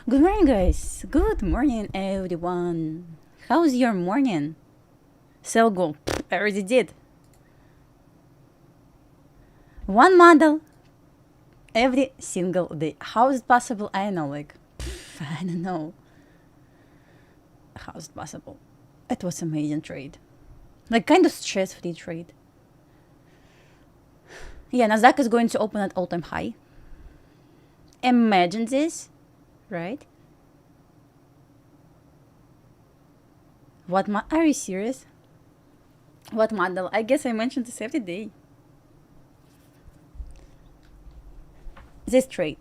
Good morning, guys. Good morning, everyone. How's your morning? Sell gold. I already did. One model every single day. How is it possible? I don't know. I don't know. How is it possible? It was amazing trade. Kind of stress-free trade. Yeah, Nasdaq is going to open at all-time high. Imagine this, right? What are you serious? What model? I guess I mentioned this every day. This trade.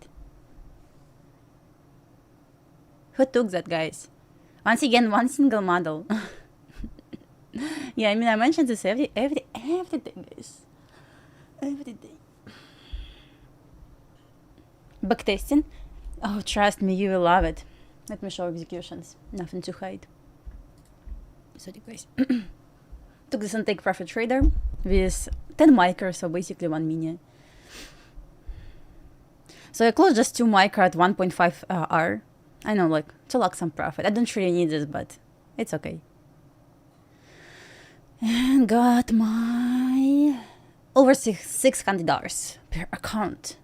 Who took that, guys? Once again, one single model. Yeah, I mean, I mentioned this every day, guys. Every day. Backtesting. Oh, trust me, you will love it. Let me show executions. Nothing to hide. Sorry, guys. Took this on take profit trader with 10 micro, so basically 1 mini. So I closed just 2 micro at 1.5 R. I know, to lock some profit. I don't really need this, but it's okay. And got my over $600 per account.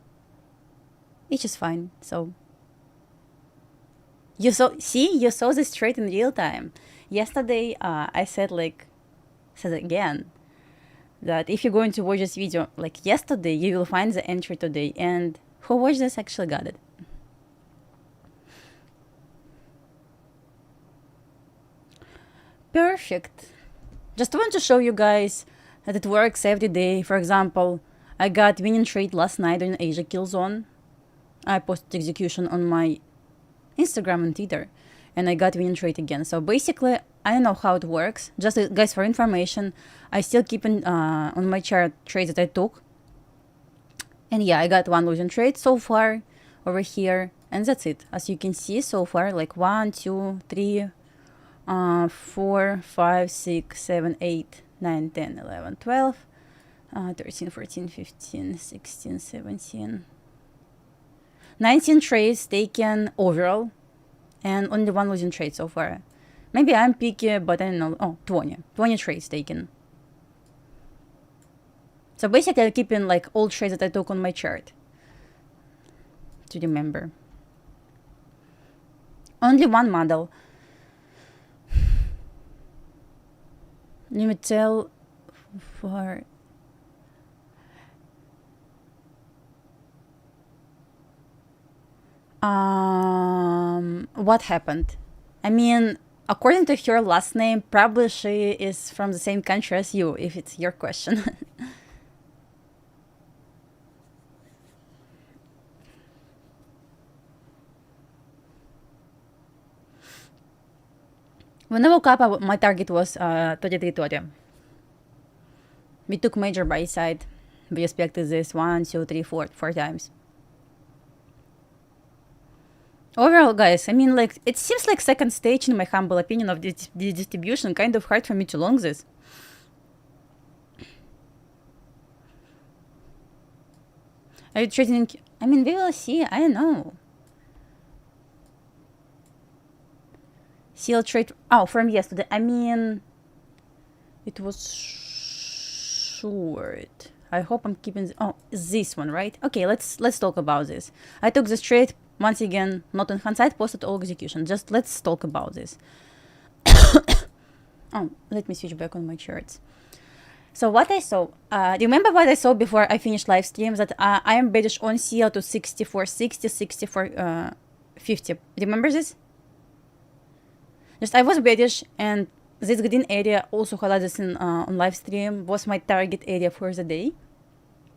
Which is fine. So you saw this trade in real time. Yesterday I said again that if you're going to watch this video yesterday, you will find the entry today, and who watched this actually got it. Perfect. Just want to show you guys that it works every day. For example, I got winning trade last night in Asia kill zone. I posted execution on my Instagram and Twitter, and I got winning trade again. So basically, I don't know how it works. Just guys, for information, I still keep on my chart trades that I took. And yeah, I got one losing trade so far over here, and that's it. As you can see so far, 1, 2, 3, 4, 5, 6, 7, 8, 9, 10, 11, 12, 13, 14, 15, 16, 17, 19 trades taken overall, and only one losing trade so far. Maybe I'm picky, but I don't know. Oh, 20 trades taken. So basically, I'm keeping all trades that I took on my chart to remember. Only one model. Let me tell for what happened. I mean, according to her last name, probably she is from the same country as you, if it's your question. When I woke up, my target was 33.20. We took major buy side. We expected this 1, 2, 3, 4 times. Overall, guys, I mean, it seems like second stage, in my humble opinion, of the distribution. Kind of hard for me to long this. Are you trading? I mean, we will see. I don't know. CL trade. Oh, from yesterday. I mean, it was short. I hope I'm keeping. Oh, this one, right? Okay, let's talk about this. I took this trade. Once again, not on hindsight, posted all execution. Just let's talk about this. Oh, let me switch back on my charts. So what I saw, remember what I saw before I finished live stream, that I am bearish on CL to 64.60, 64.50. Remember this? Just I was bearish, and this green area, also highlighted in on live stream, was my target area for the day.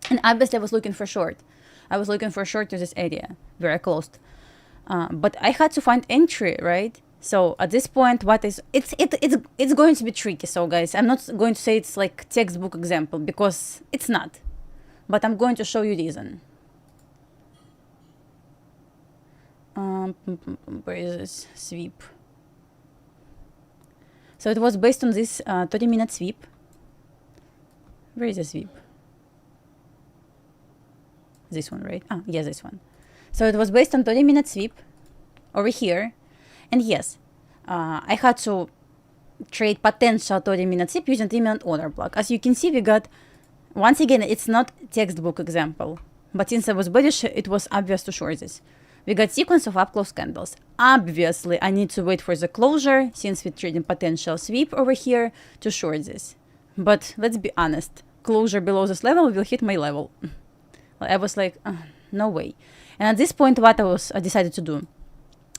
And obviously I was looking for short. I was looking for short to this area, very close. But I had to find entry, right? So at this point, it's going to be tricky. So guys, I'm not going to say it's like textbook example, because it's not. But I'm going to show you reason. Where is this sweep? So it was based on this 30-minute sweep. Where is the sweep? This one, right? Ah, yes, this one. So it was based on 30-minute sweep over here. And yes, I had to trade potential 30-minute SIP using 3-minute order block. As you can see, we got, once again, it's not textbook example, but since I was bullish, it was obvious to short this. We got sequence of up-close candles. Obviously, I need to wait for the closure, since we're trading potential sweep over here, to short this. But let's be honest, closure below this level will hit my level. I was like, no way. And at this point, what I decided to do?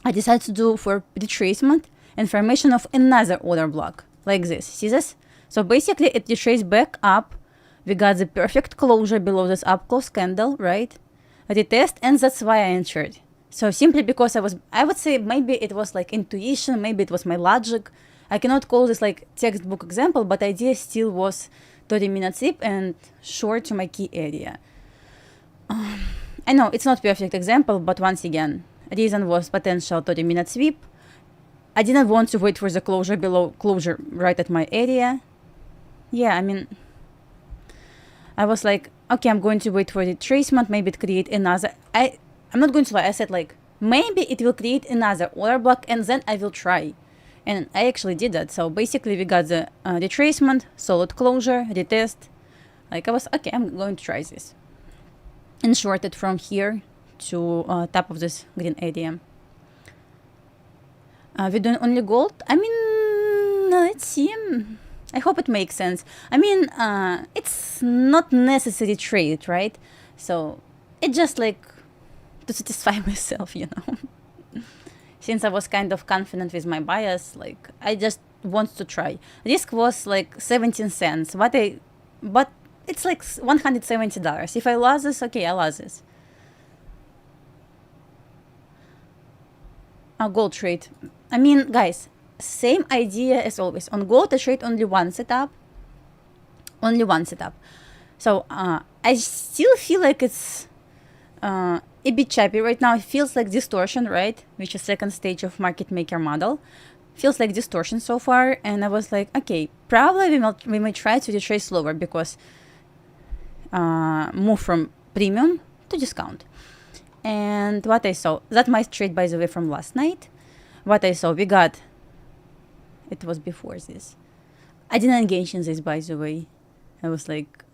I decided to do for retracement and formation of another order block, like this. See this? So basically, it retraced back up. We got the perfect closure below this up-close candle, right? Retest, and that's why I entered. So simply because I would say maybe it was like intuition, maybe it was my logic. I cannot call this like textbook example, but idea still was 30-minute SIP and short to my key area. I know it's not perfect example, but once again, reason was potential 30-minute sweep. I didn't want to wait for the closure below closure right at my area. Yeah, I mean, I was like, okay, I'm going to wait for the retracement. Maybe it create another. I'm not going to lie. I said like maybe it will create another order block, and then I will try. And I actually did that. So basically, we got the retracement, solid closure, retest. Like I was okay. I'm going to try this. And shorted from here to top of this green area. We're doing only gold. I mean, let's see. I hope it makes sense. I mean, it's not necessary trade, right? So it just like to satisfy myself, you know. Since I was kind of confident with my bias, like I just want to try. Risk was like 17 cents. But it's like $170. If I lost this, okay, I lost this. A gold trade. I mean, guys, same idea as always. On gold, I trade only one setup. Only one setup. So I still feel like it's a bit choppy right now. It feels like distortion, right? Which is second stage of market maker model. Feels like distortion so far. And I was like, okay, probably we may try to retrace slower because move from premium to discount. And what I saw, that my trade, by the way, from last night. What I saw, we got, it was before this. I didn't engage in this, by the way. I was like,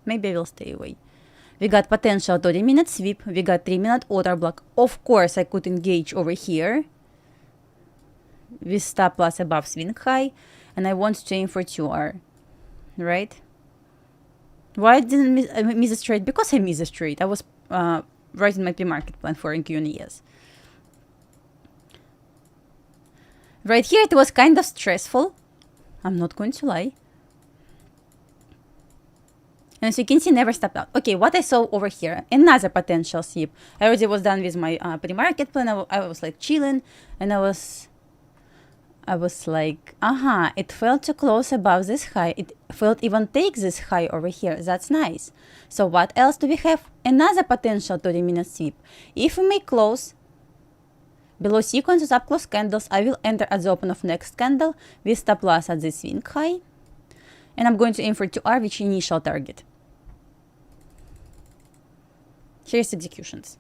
maybe I will stay away. We got potential 30-minute sweep. We got 3-minute order block. Of course, I could engage over here with stop loss above swing high. And I want to aim for 2R, right? Why didn't I miss this trade? Because I missed this trade. I was writing my pre-market plan for NQNES. Right here, it was kind of stressful. I'm not going to lie. And as you can see, never stopped out. Okay, what I saw over here, another potential sweep. I already was done with my pre-market plan. I was like chilling, and I was like, it failed to close above this high. It failed even take this high over here. That's nice. So what else do we have? Another potential 30-minute sweep. If we may close below sequences up close candles, I will enter at the open of next candle with stop loss at this swing high. And I'm going to aim for 2R, which initial target. Here's executions.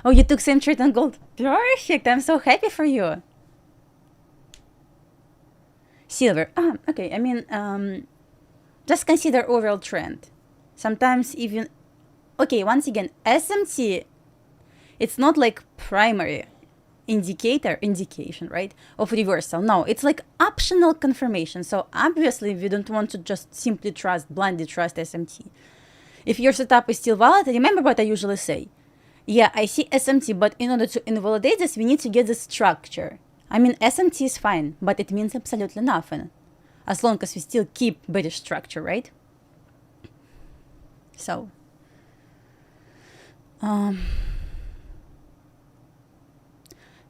Oh, you took same trade on gold. Perfect. I'm so happy for you. Silver. Okay. I mean, just consider overall trend. Sometimes even, okay, once again, SMT, it's not like primary indication, right, of reversal. No, it's like optional confirmation. So obviously we don't want to just simply blindly trust SMT. If your setup is still valid, remember what I usually say. Yeah, I see SMT, but in order to invalidate this, we need to get the structure. I mean, SMT is fine, but it means absolutely nothing. As long as we still keep bearish structure, right? So,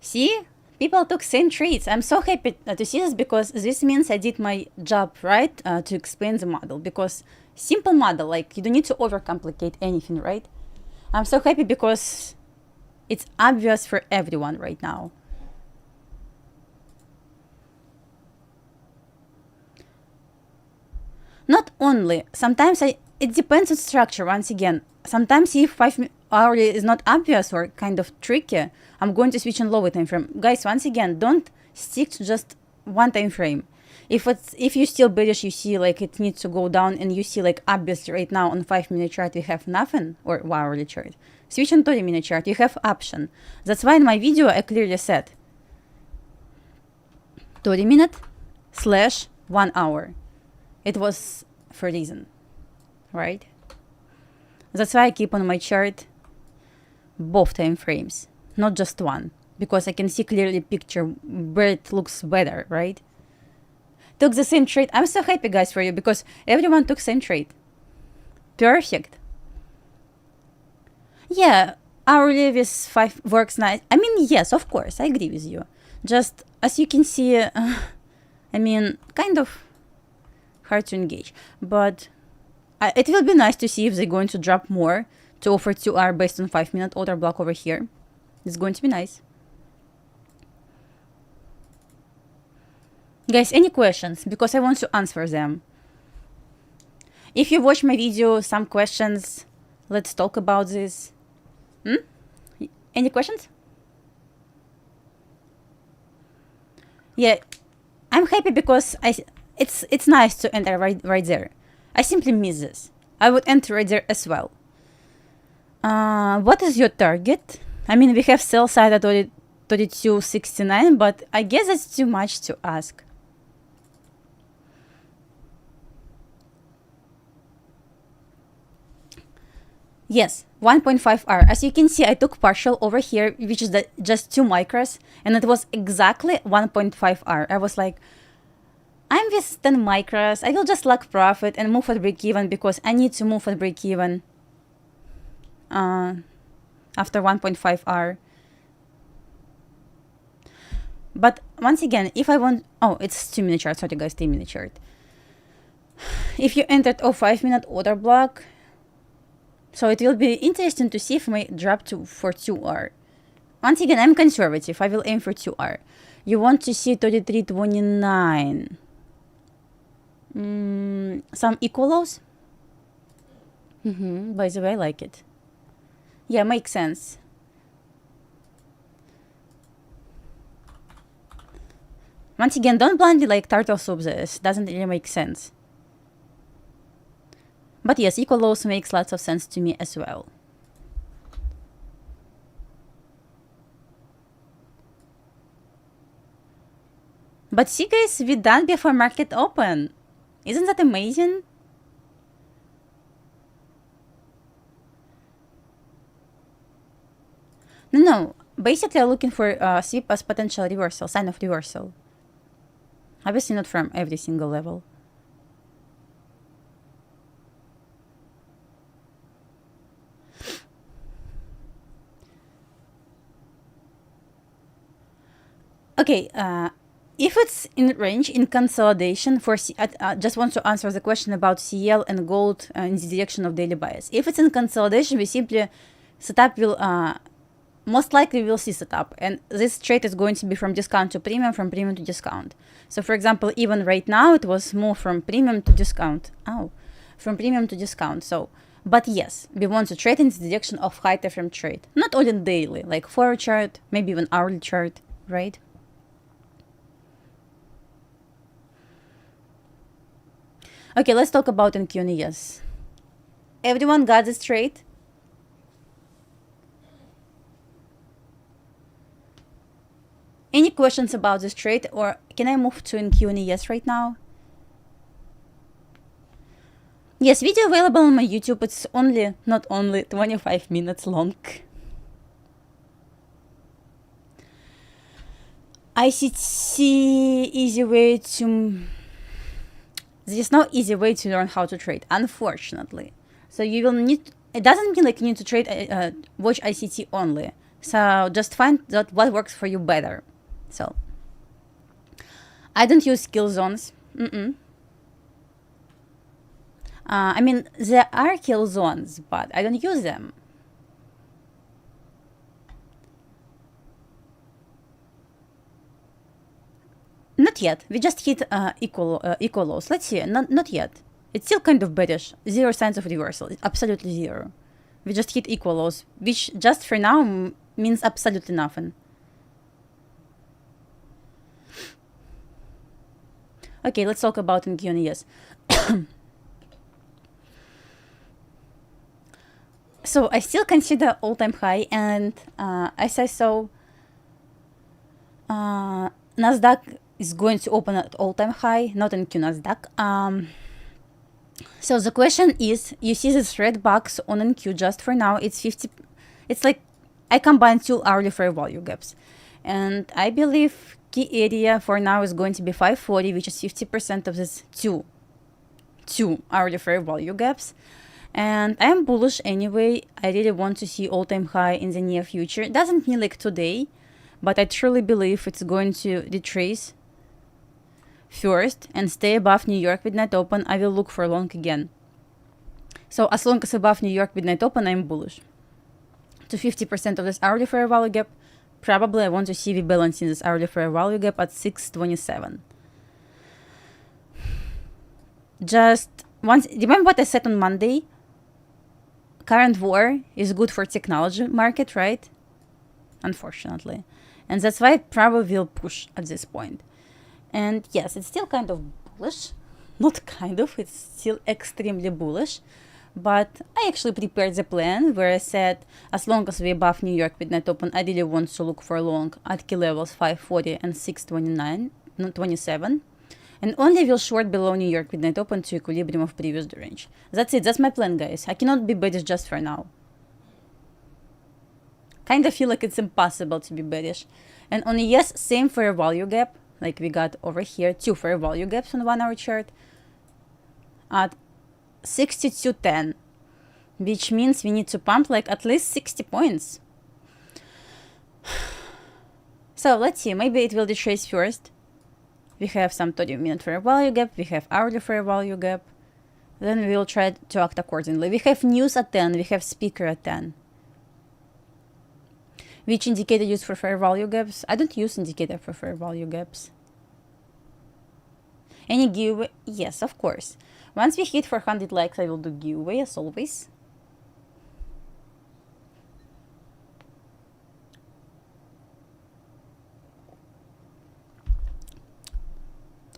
see, people took same trades. I'm so happy to see this because this means I did my job right to explain the model. Because simple model, like you don't need to overcomplicate anything, right? I'm so happy because it's obvious for everyone right now. Not only, sometimes it depends on structure. Once again, sometimes if hourly is not obvious or kind of tricky, I'm going to switch on lower time frame. Guys, once again, don't stick to just one time frame. If you still bearish, you see like it needs to go down, and you see like obviously right now on 5-minute chart we have nothing, or hourly chart, switch on 30-minute chart, you have option. That's why in my video I clearly said 30-minute / 1 hour. It was for a reason, right? That's why I keep on my chart both time frames, not just one, because I can see clearly picture where it looks better, right? Took the same trade. I'm so happy, guys, for you, because everyone took same trade. Perfect. Yeah, hourly with 5 works nice. I mean, yes, of course, I agree with you. Just as you can see, I mean, kind of hard to engage. But it will be nice to see if they're going to drop more to offer 2R based on 5-minute order block over here. It's going to be nice. Guys, any questions? Because I want to answer them. If you watch my video, some questions, let's talk about this. Any questions? Yeah, I'm happy because it's nice to enter right there. I simply miss this. I would enter right there as well. What is your target? I mean, we have sell side at 32.69, but I guess that's too much to ask. Yes, 1.5 hour. As you can see, I took partial over here, which is just 2 micros, and it was exactly 1.5 hour. I was like, I'm with 10 micros. I will just lock profit and move at break even, because I need to move at break even after 1.5 hour. But once again, if I want, oh, it's 2-minute chart. Sorry guys, 3-minute chart. If you entered 5-minute order block, so it will be interesting to see if I drop for 2R. Once again, I'm conservative. I will aim for 2R. You want to see 33.29. Some equal lows? By the way, I like it. Yeah, makes sense. Once again, don't blindly like turtle soup this. Doesn't really make sense. But yes, equal lows makes lots of sense to me as well. But see guys, we're done before market open. Isn't that amazing? No. Basically, I'm looking for sweep as potential reversal, sign of reversal. Obviously not from every single level. Okay, if it's in range in consolidation for just want to answer the question about CL and gold in the direction of daily bias. If it's in consolidation, we simply setup will most likely we'll see setup, and this trade is going to be from discount to premium, from premium to discount. So for example, even right now it was more from premium to discount. From premium to discount. So, but yes, we want to trade in the direction of high time frame trade, not only daily, like 4 chart, maybe even hourly chart, right? Okay, let's talk about NQNES. Everyone got this trade? Any questions about this trade, or can I move to NQNES right now? Yes, video available on my YouTube. It's not only 25 minutes long. ICT easy way to... There is no easy way to learn how to trade, unfortunately. So you will need, it doesn't mean like you need to trade, watch ICT only. So just find out what works for you better. So I don't use skill zones. I mean, there are kill zones, but I don't use them. Not yet. We just hit equal lows. Let's see. Not yet. It's still kind of bearish. 0 signs of reversal. Absolutely 0. We just hit equal lows, which just for now means absolutely nothing. Okay, let's talk about NQ and ES. So I still consider all-time high, and as I saw, Nasdaq is going to open at all-time high, not NQ Nasdaq. So the question is, you see this red box on NQ just for now, it's 50, it's like I combined two hourly fair value gaps. And I believe key area for now is going to be 540, which is 50% of this two hourly fair value gaps. And I am bullish anyway. I really want to see all-time high in the near future. It doesn't mean like today, but I truly believe it's going to retrace first and stay above New York midnight open. I will look for long again. So as long as above New York midnight open, I'm bullish. To 50% of this hourly fair value gap, probably I want to see rebalancing this hourly fair value gap at 627. Just once, remember what I said on Monday? Current war is good for technology market, right? Unfortunately. And that's why it probably will push at this point. And yes, it's still kind of bullish. Not kind of, it's still extremely bullish. But I actually prepared the plan where I said, as long as we're above New York midnight open, I really want to look for long at key levels 540 and 629, 27. And only will short below New York midnight open to equilibrium of previous range. That's it, that's my plan, guys. I cannot be bearish just for now. Kind of feel like it's impossible to be bearish. And on yes, same fair value gap, like we got over here, two fair value gaps on 1 hour chart at 62.10, which means we need to pump like at least 60 points. So let's see, maybe it will retrace first. We have some 30-minute fair value gap, we have hourly fair value gap. Then we will try to act accordingly. We have news at 10, we have speaker at 10. Which indicator use for fair value gaps? I don't use indicator for fair value gaps. Any giveaway? Yes, of course. Once we hit 400 likes, I will do giveaway as always.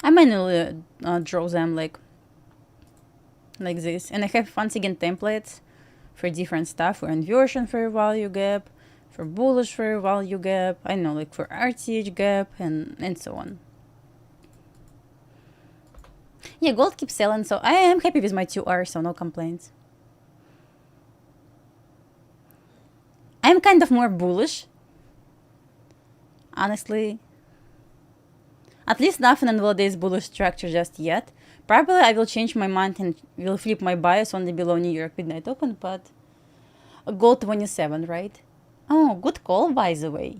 I manually draw them like this. And I have once again templates for different stuff, for inversion fair value gap, for bullish fair value gap, I know, like for RTH gap, and so on. Yeah, gold keeps selling, so I am happy with my 2R, so no complaints. I'm kind of more bullish, honestly. At least nothing invalidates bullish structure just yet. Probably I will change my mind and will flip my bias on the below New York midnight open, but gold 27, right? Oh, good call, by the way.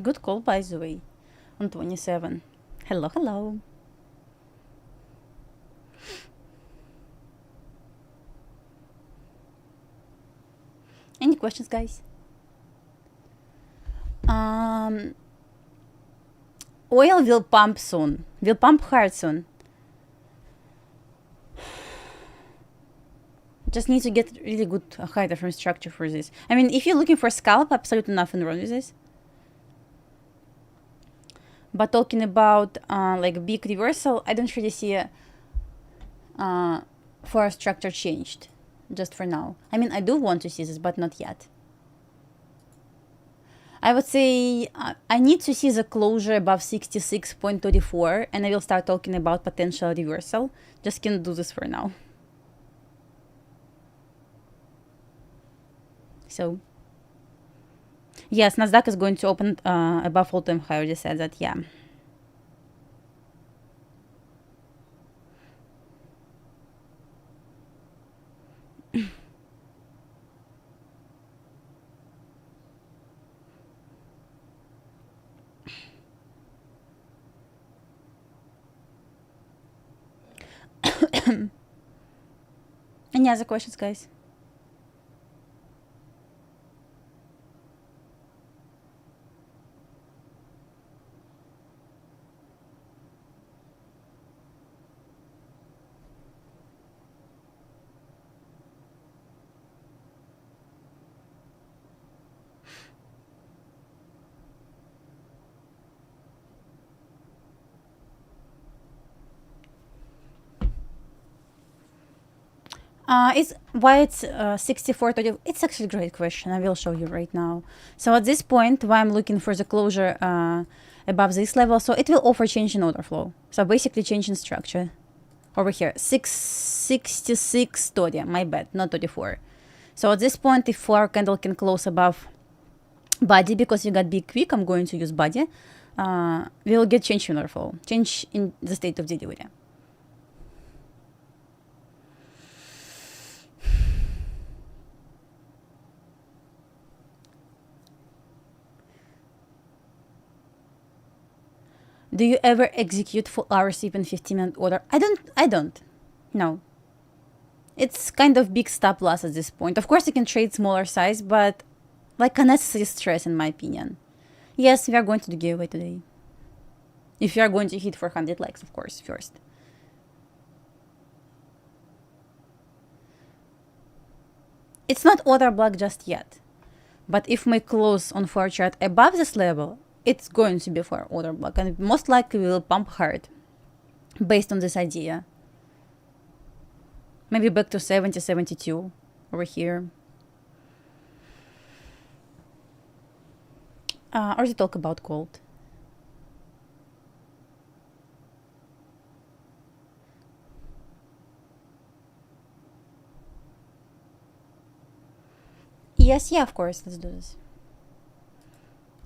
Good call, by the way, on 27. Hello, hello. Any questions, guys? Oil will pump soon. Will pump hard soon. Just need to get really good high time frame structure for this. I mean, if you're looking for scalp, absolutely nothing wrong with this. But talking about like big reversal, I don't really see a for structure changed just for now. I mean, I do want to see this, but not yet. I would say I need to see the closure above 66.34 and I will start talking about potential reversal. Just can't do this for now. So, yes, Nasdaq is going to open above all-time high. I already said that, yeah. Any other questions, guys? It's why it's 64.30. It's actually a great question. I will show you right now. So at this point, why I'm looking for the closure above this level, so it will offer change in order flow. So basically change in structure. Over here, 666.30. My bad, not 34. So at this point, if flower candle can close above body, because you got big quick, I'm going to use body. We'll get change in order flow, change in the state of delivery. Do you ever execute full hours even 15-minute order? I don't. No. It's kind of big stop loss at this point. Of course, you can trade smaller size, but like unnecessary stress in my opinion. Yes, we are going to do giveaway today. If you are going to hit 400 likes, of course, first. It's not order block just yet. But if my close on floor chart above this level, it's going to be for order block, and most likely will pump hard based on this idea. Maybe back to 70, 72 over here. Or to talk about gold. Yes, yeah, of course, let's do this.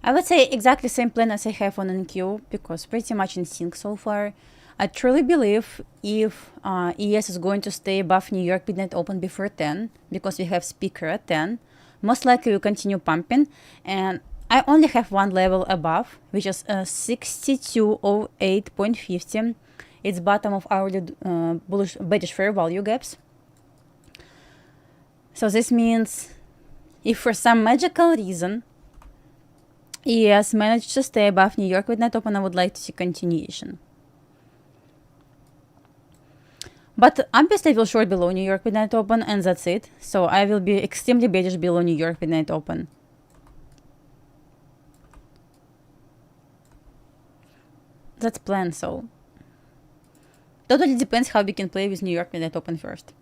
I would say exactly same plan as I have on NQ, because pretty much in sync so far. I truly believe if ES is going to stay above New York midnight open before 10, because we have speaker at 10, most likely we'll continue pumping. And I only have one level above, which is 6208.50. It's bottom of hourly bullish bearish fair value gaps. So this means if for some magical reason ES managed to stay above New York midnight open, I would like to see continuation. But obviously I will short below New York midnight open, and that's it. So I will be extremely bearish below New York midnight open. That's plan, so totally depends how we can play with New York midnight open first.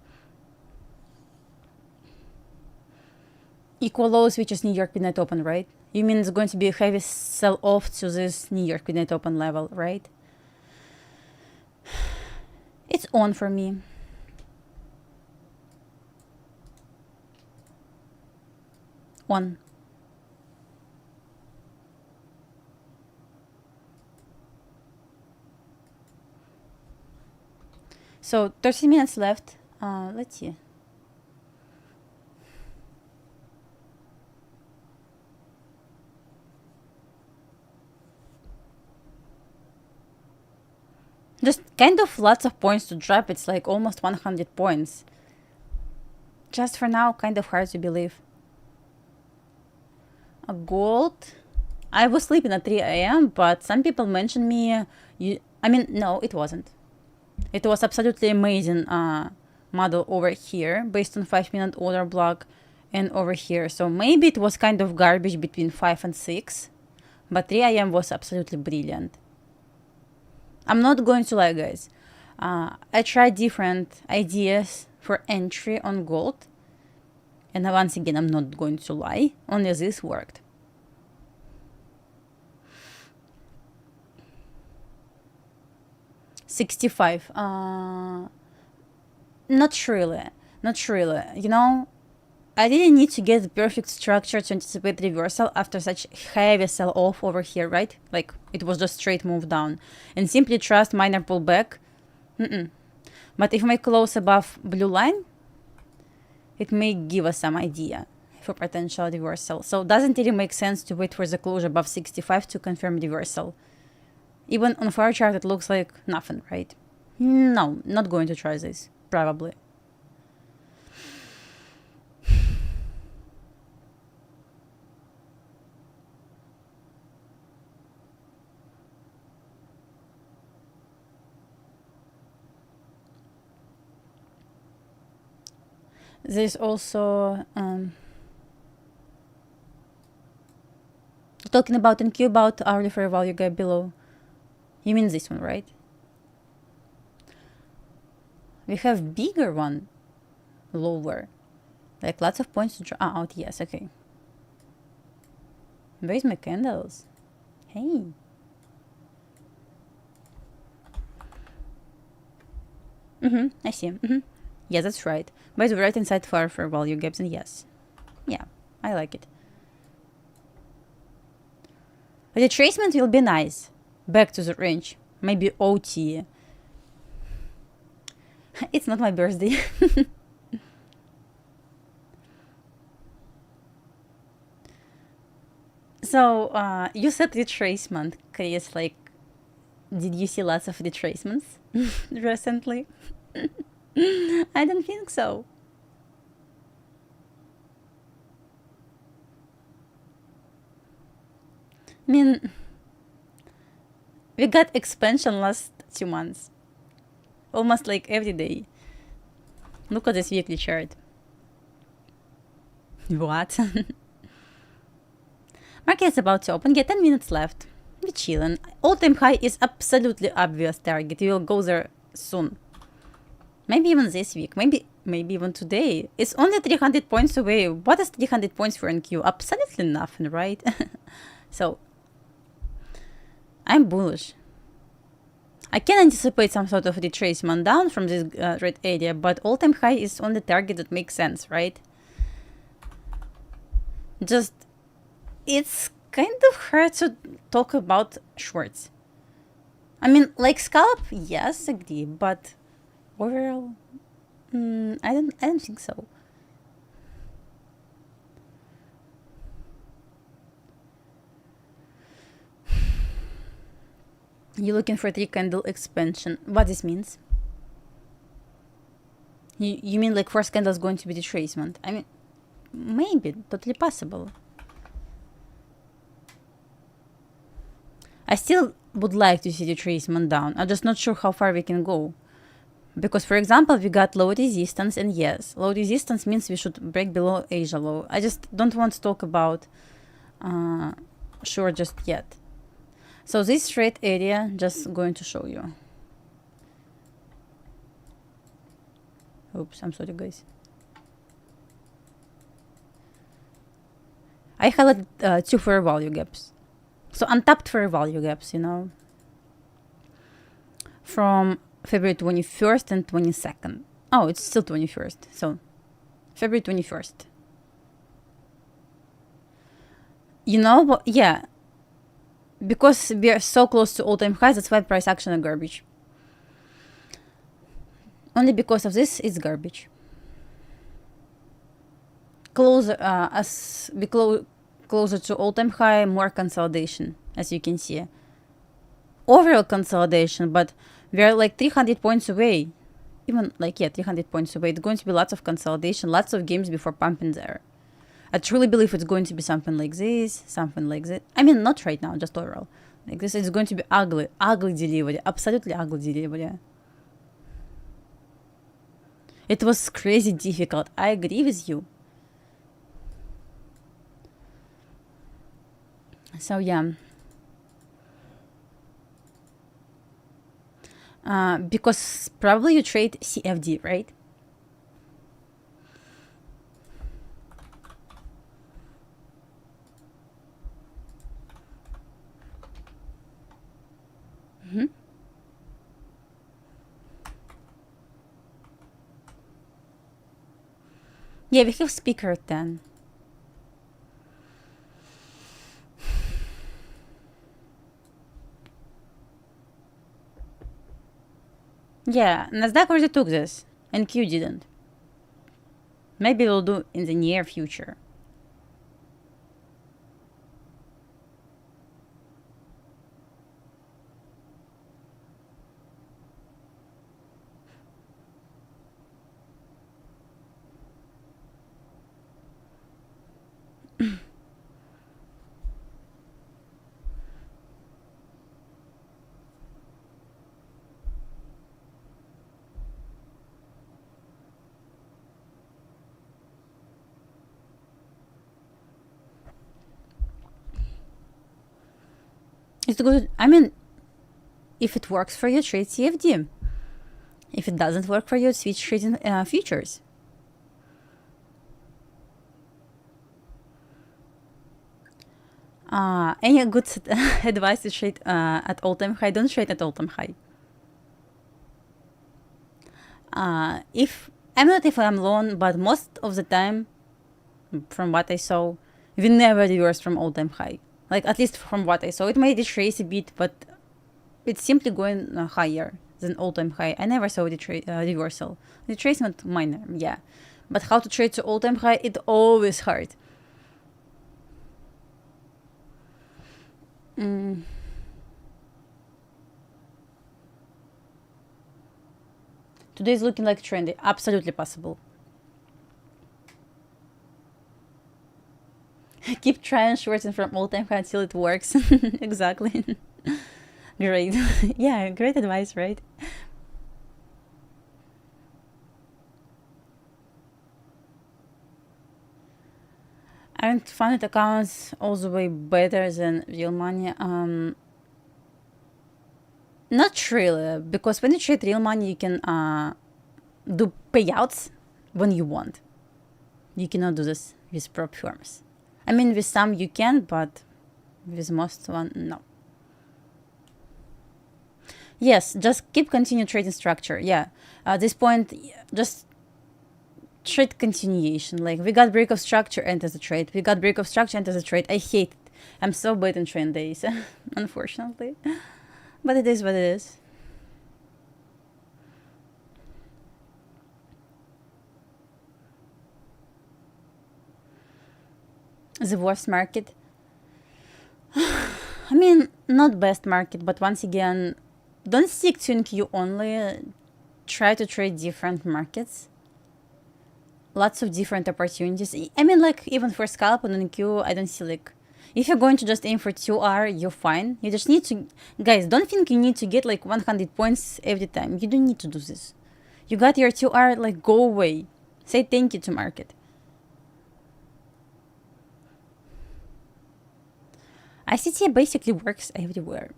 Equal lows, which is New York midnight open, right? You mean it's going to be a heavy sell off to this New York midnight open level, right? It's on for me. On. So 30 minutes left. Let's see. Just kind of lots of points to drop. It's like almost 100 points. Just for now, kind of hard to believe. A gold. I was sleeping at 3 a.m., but some people mentioned me. I mean, no, it wasn't. It was absolutely amazing model over here based on 5-minute order block and over here. So maybe it was kind of garbage between 5 and 6, but 3 a.m. was absolutely brilliant. I'm not going to lie, guys. I tried different ideas for entry on gold. And once again, I'm not going to lie. Only this worked. $65. Not really. Not really. You know, I didn't need to get the perfect structure to anticipate reversal after such heavy sell-off over here, right? Like, it was just straight move down. And simply trust minor pullback. But if we close above blue line, it may give us some idea for potential reversal. So it doesn't really make sense to wait for the closure above 65 to confirm reversal. Even on far chart, it looks like nothing, right? No, not going to try this, probably. There's also talking about NQ about hourly fair value gap below. You mean this one, right? We have bigger one. lower. Like lots of points to draw out. Yes, okay. Where's my candles? Hey. I see. Yeah, that's right. By the right inside far for value gaps, and yes. Yeah, I like it. The retracement will be nice. Back to the range. Maybe OT. It's not my birthday. So, you said retracement, Chris. Like, did you see lots of retracements recently? I don't think so. I mean, we got expansion last 2 months. Almost like every day. Look at this weekly chart. What? Market is about to open. Get 10 minutes left. Be chillin'. All-time high is absolutely obvious target. We will go there soon. Maybe even this week. Maybe even today. It's only 300 points away. What is 300 points for NQ? Absolutely nothing, right? So, I'm bullish. I can anticipate some sort of retracement down from this red area, but all-time high is on the target that makes sense, right? Just, it's kind of hard to talk about shorts. I mean, like scalp, yes, agree, but overall, I don't think so. You're looking for 3-candle expansion. What this means? You mean like first candle is going to be retracement? I mean, maybe, totally possible. I still would like to see retracement down. I'm just not sure how far we can go. Because, for example, we got low resistance, and yes, low resistance means we should break below Asia low. I just don't want to talk about short just yet. So this red area, just going to show you. Oops, I'm sorry, guys. I highlighted 2 fair value gaps. So untapped fair value gaps, you know. From February 21st and 22nd. Oh, it's still 21st. So February 21st. You know what? Yeah. Because we are so close to all-time highs, that's why price action is garbage. Only because of this, it's garbage. Closer, as we closer to all-time high, more consolidation, as you can see. Overall consolidation, but we are like 300 points away. Even like, yeah, 300 points away. It's going to be lots of consolidation, lots of games before pumping there. I truly believe it's going to be something like this, something like that. I mean, not right now, just overall. Like this, it's going to be ugly, ugly delivery, absolutely ugly delivery. It was crazy difficult. I agree with you. So yeah. Because probably you trade CFD, right? Yeah, we have speaker 10. Yeah, Nasdaq already took this, and Q didn't. Maybe we'll do in the near future. It's good. I mean, if it works for you, trade CFD. If it doesn't work for you, switch trading futures. Any good advice to trade at all-time high? Don't trade at all-time high. If I'm long, but most of the time, from what I saw, we never reversed from all-time high. Like, at least from what I saw, it may retrace a bit, but it's simply going higher than all-time high. I never saw the reversal. Retracement minor, yeah. But how to trade to all-time high, it always hard. Today is looking like trendy. Absolutely possible. Keep trying shorting from all-time high until it works. Exactly. Great. Yeah, great advice, right? Aren't funded accounts also way better than real money? Not really, because when you trade real money, you can do payouts when you want. You cannot do this with prop firms. I mean, with some you can, but with most one, no. Yes, just keep continue trading structure. Yeah, at this point, just trade continuation. Like, we got break of structure, enter the trade. We got break of structure, enter the trade. I hate it. I'm so bad in trend days, unfortunately. But it is what it is. The worst market. I mean, not best market, but once again, don't stick to NQ only. Try to trade different markets. Lots of different opportunities. I mean, like, even for scalping on NQ, I don't see, like, if you're going to just aim for 2R, you're fine. You just need to, guys, don't think you need to get like 100 points every time. You don't need to do this. You got your 2R, like, go away. Say thank you to market. ICT basically works everywhere.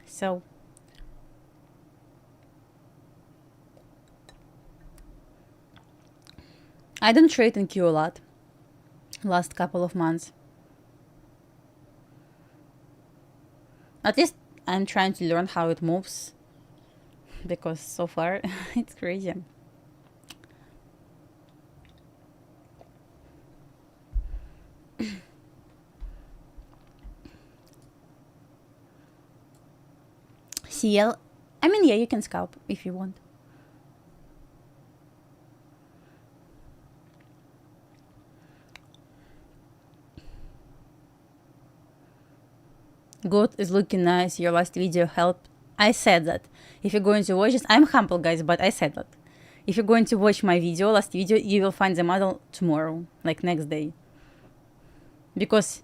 So, I don't trade in Q a lot last couple of months. At least I'm trying to learn how it moves, because so far it's crazy. CL, I mean, yeah, you can scalp if you want. Goat is looking nice. Your last video helped. I said that. If you're going to watch this, I'm humble, guys, but I said that. If you're going to watch my video, last video, you will find the model tomorrow, like next day. Because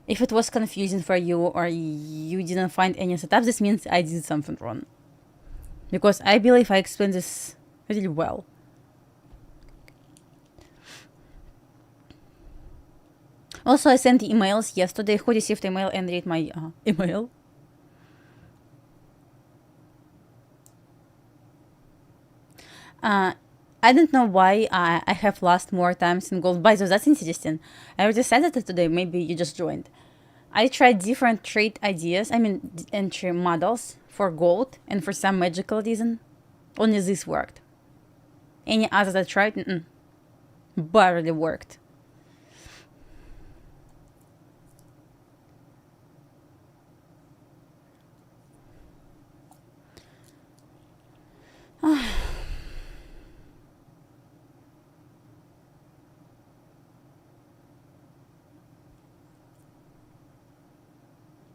if it was confusing for you or you didn't find any setup, this means I did something wrong. Because I believe I explained this really well. Also, I sent emails yesterday. Who received email and read my email? I don't know why I have lost more times in gold. By the way, that's interesting. I already said that today. Maybe you just joined. I tried different trade ideas. I mean, entry models for gold, and for some magical reason, only this worked. Any others I tried, barely worked.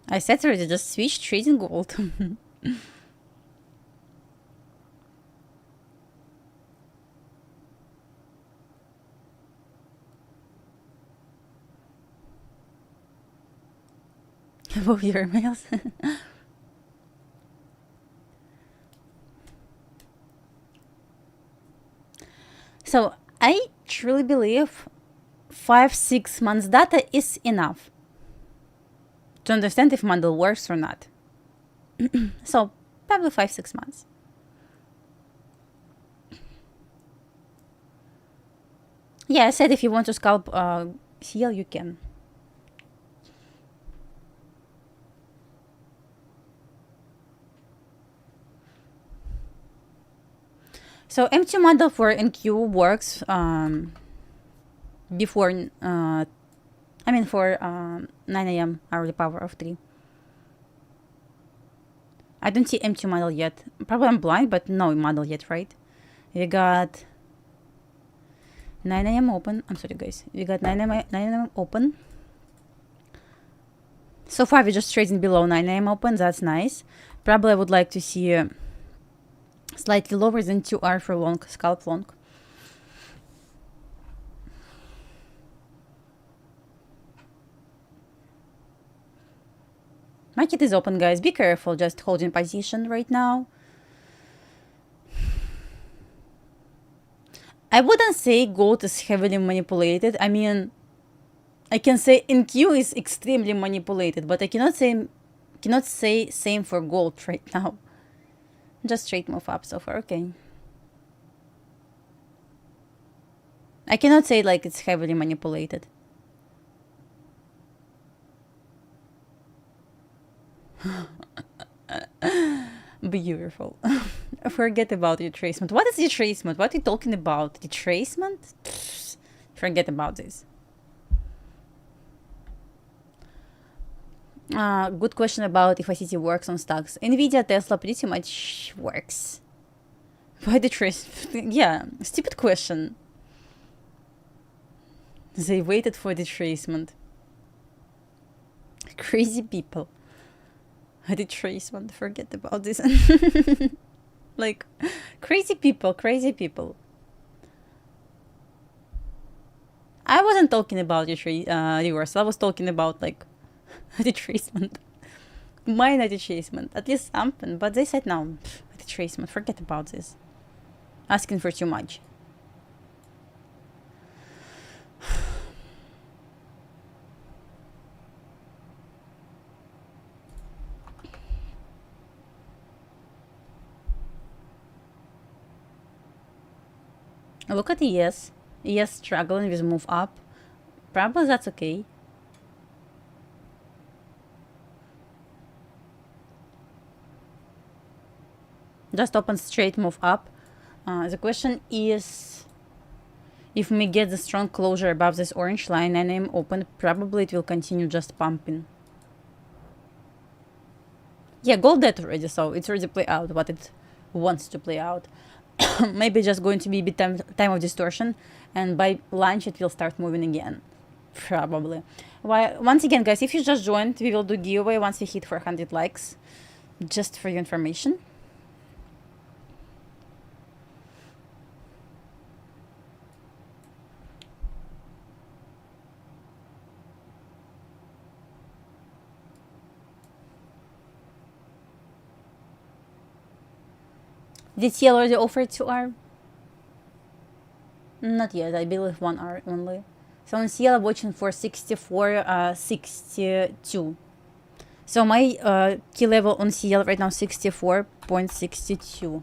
I said already, just switch trading gold. About your emails. So I truly believe 5-6 months data is enough to understand if model works or not. So probably 5-6 months. Yeah, I said if you want to scalp CL, you can. So M2 model for NQ works before, for 9 a.m. hourly power of 3. I don't see M2 model yet. Probably I'm blind, but no model yet, right? We got 9 a.m. open. I'm sorry, guys. We got 9 a.m. open. So far, we're just trading below 9 a.m. open. That's nice. Probably I would like to see slightly lower than 2R for long, scalp long. Market is open, guys. Be careful. Just holding position right now. I wouldn't say gold is heavily manipulated. I mean, I can say NQ is extremely manipulated, but I cannot say same for gold right now. Just straight move up so far, okay. I cannot say like it's heavily manipulated. Beautiful. Forget about retracement. What is retracement? What are you talking about? Retracement? Pfft, forget about this. Good question about if ICT works on stocks. Nvidia, Tesla pretty much works. Why the trace? Yeah, stupid question. They waited for the tracement. Crazy people. The tracement. Forget about this. Like, crazy people. I wasn't talking about reversal. I was talking about like retracement. Minor retracement. At least something. But they said no. Retracement. Forget about this. Asking for too much. Look at ES. ES struggling with move up. Probably that's okay. Just open straight move up. The question is, if we get the strong closure above this orange line and I'm open, probably it will continue just pumping. Yeah, gold dead already, so it's already play out what it wants to play out. Maybe just going to be a bit time of distortion, and by lunch it will start moving again. Probably. Once again, guys, if you just joined, we will do giveaway once we hit 400 likes. Just for your information. Did CL already offer 2R? Not yet, I believe 1R only. So on CL I'm watching for 64, 62. So my key level on CL right now 64.62.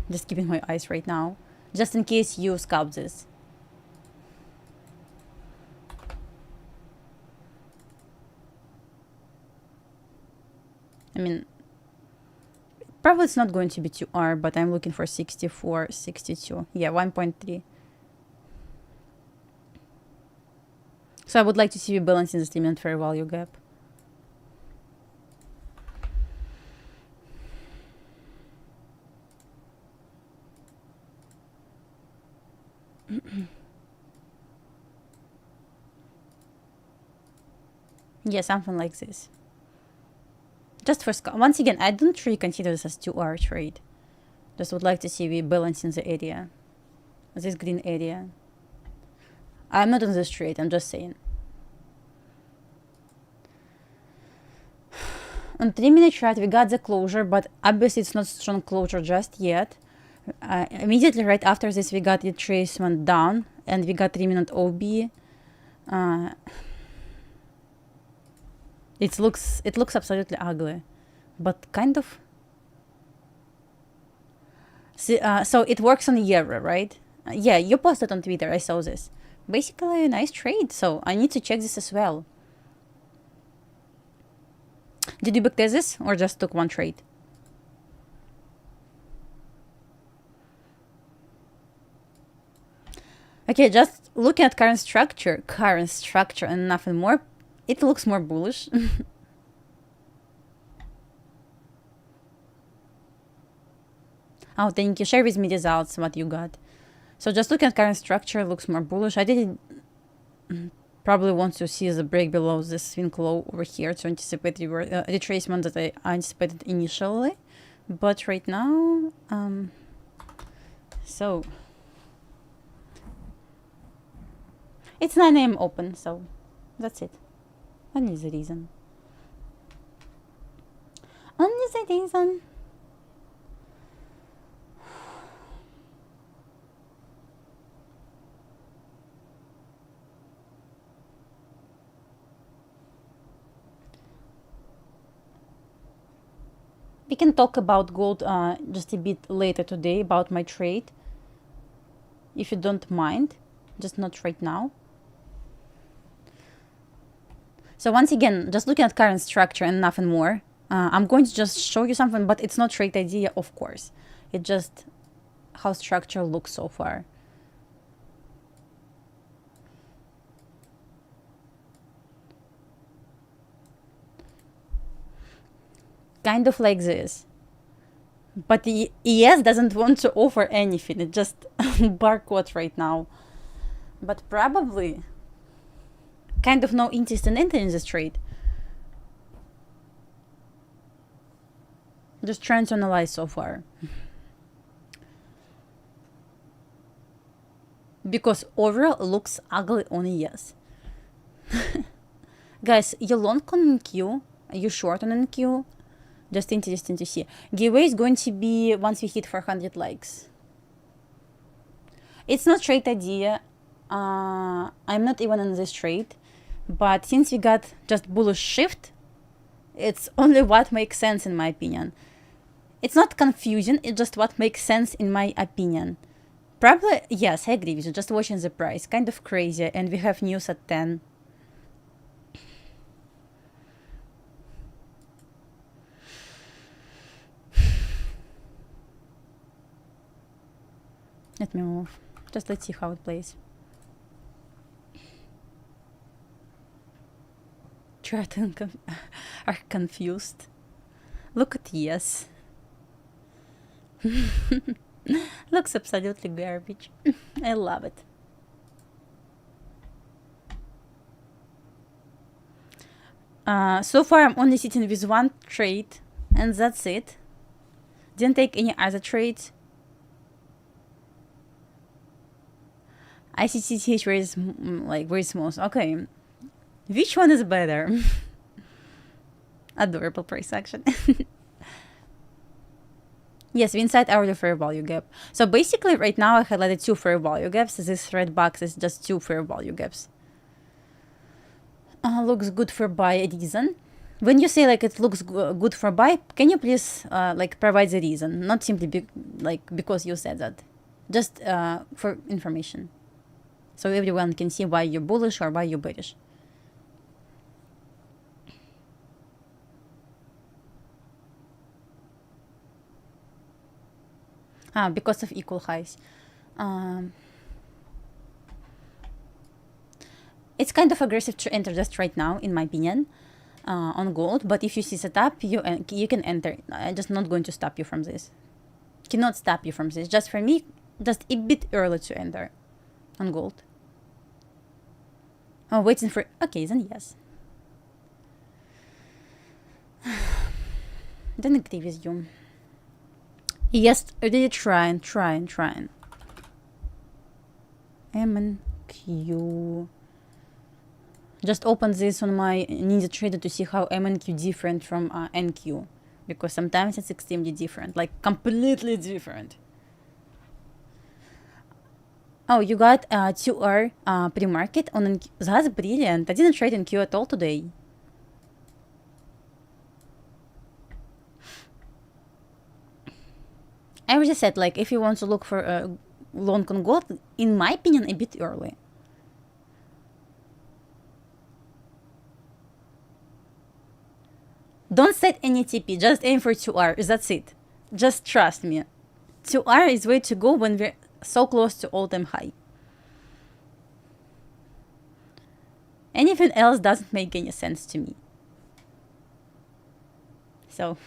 Just keeping my eyes right now. Just in case you scalp this. I mean, probably it's not going to be 2R, but I'm looking for 64, 62. Yeah, 1.3. So I would like to see you balancing the dividend fair value gap. Yeah, something like this. Just for once again, I don't really consider this as 2R trade. Just would like to see we balance in the area, this green area. I'm not on this trade. I'm just saying. On 3-minute chart, we got the closure, but obviously it's not strong closure just yet. Immediately right after this, we got the retracement down, and we got 3-minute OB. It looks absolutely ugly, but kind of. See, so it works on the euro, right? Yeah, you posted on Twitter. I saw this. Basically, a nice trade. So I need to check this as well. Did you backtest this or just took one trade? Okay, just looking at current structure and nothing more, it looks more bullish. Oh, thank you. Share with me results, what you got. So just looking at current structure, looks more bullish. I didn't probably want to see the break below this swing low over here to anticipate retracement that I anticipated initially. But right now, so it's 9 a.m. open, so that's it. Only the reason. Only the reason. We can talk about gold just a bit later today about my trade, if you don't mind, just not right now. So once again, just looking at current structure and nothing more, I'm going to just show you something, but it's not trade idea, of course. It's just how structure looks so far. Kind of like this. But the ES doesn't want to offer anything. It just barcode right now. But probably kind of no interest in entering this trade. Just trying to analyze so far. Because overall looks ugly on ES. Guys, you long on NQ? Are you short on NQ? Just interesting to see. Giveaway is going to be once we hit 400 likes. It's not trade idea. I'm not even in this trade. But since we got just bullish shift, it's only what makes sense in my opinion. It's not confusing, it's just what makes sense in my opinion. Probably, yes, I agree with you, just watching the price. Kind of crazy, and we have news at 10. Let me move. Just let's see how it plays. Traders are confused. Look at yes. Looks absolutely garbage. I love it. So far I'm only sitting with one trade and that's it. Didn't take any other trades. ICT very small. Okay. Which one is better? Adorable price action. Yes, we inside our fair value gap. So basically right now I highlighted 2 fair value gaps. This red box is just 2 fair value gaps. Looks good for buy reason. When you say like it looks good for buy, can you please like provide the reason? Not simply because you said that. Just for information. So everyone can see why you're bullish or why you're bearish. Because of equal highs. It's kind of aggressive to enter just right now, in my opinion, on gold. But if you see setup, you can enter. I'm just not going to stop you from this. Cannot stop you from this. Just for me, just a bit early to enter on gold. Oh, waiting for... Okay, then yes. Then agree with you. Yes, really trying. MNQ. Just open this on my Ninja Trader to see how MNQ different from NQ. Because sometimes it's extremely different. Like, completely different. Oh, you got 2R pre-market on NQ. That's brilliant. I didn't trade NQ at all today. I already said, like, if you want to look for long on gold, in my opinion, a bit early. Don't set any TP, just aim for 2R, that's it. Just trust me. 2R is way to go when we're so close to all-time high. Anything else doesn't make any sense to me. So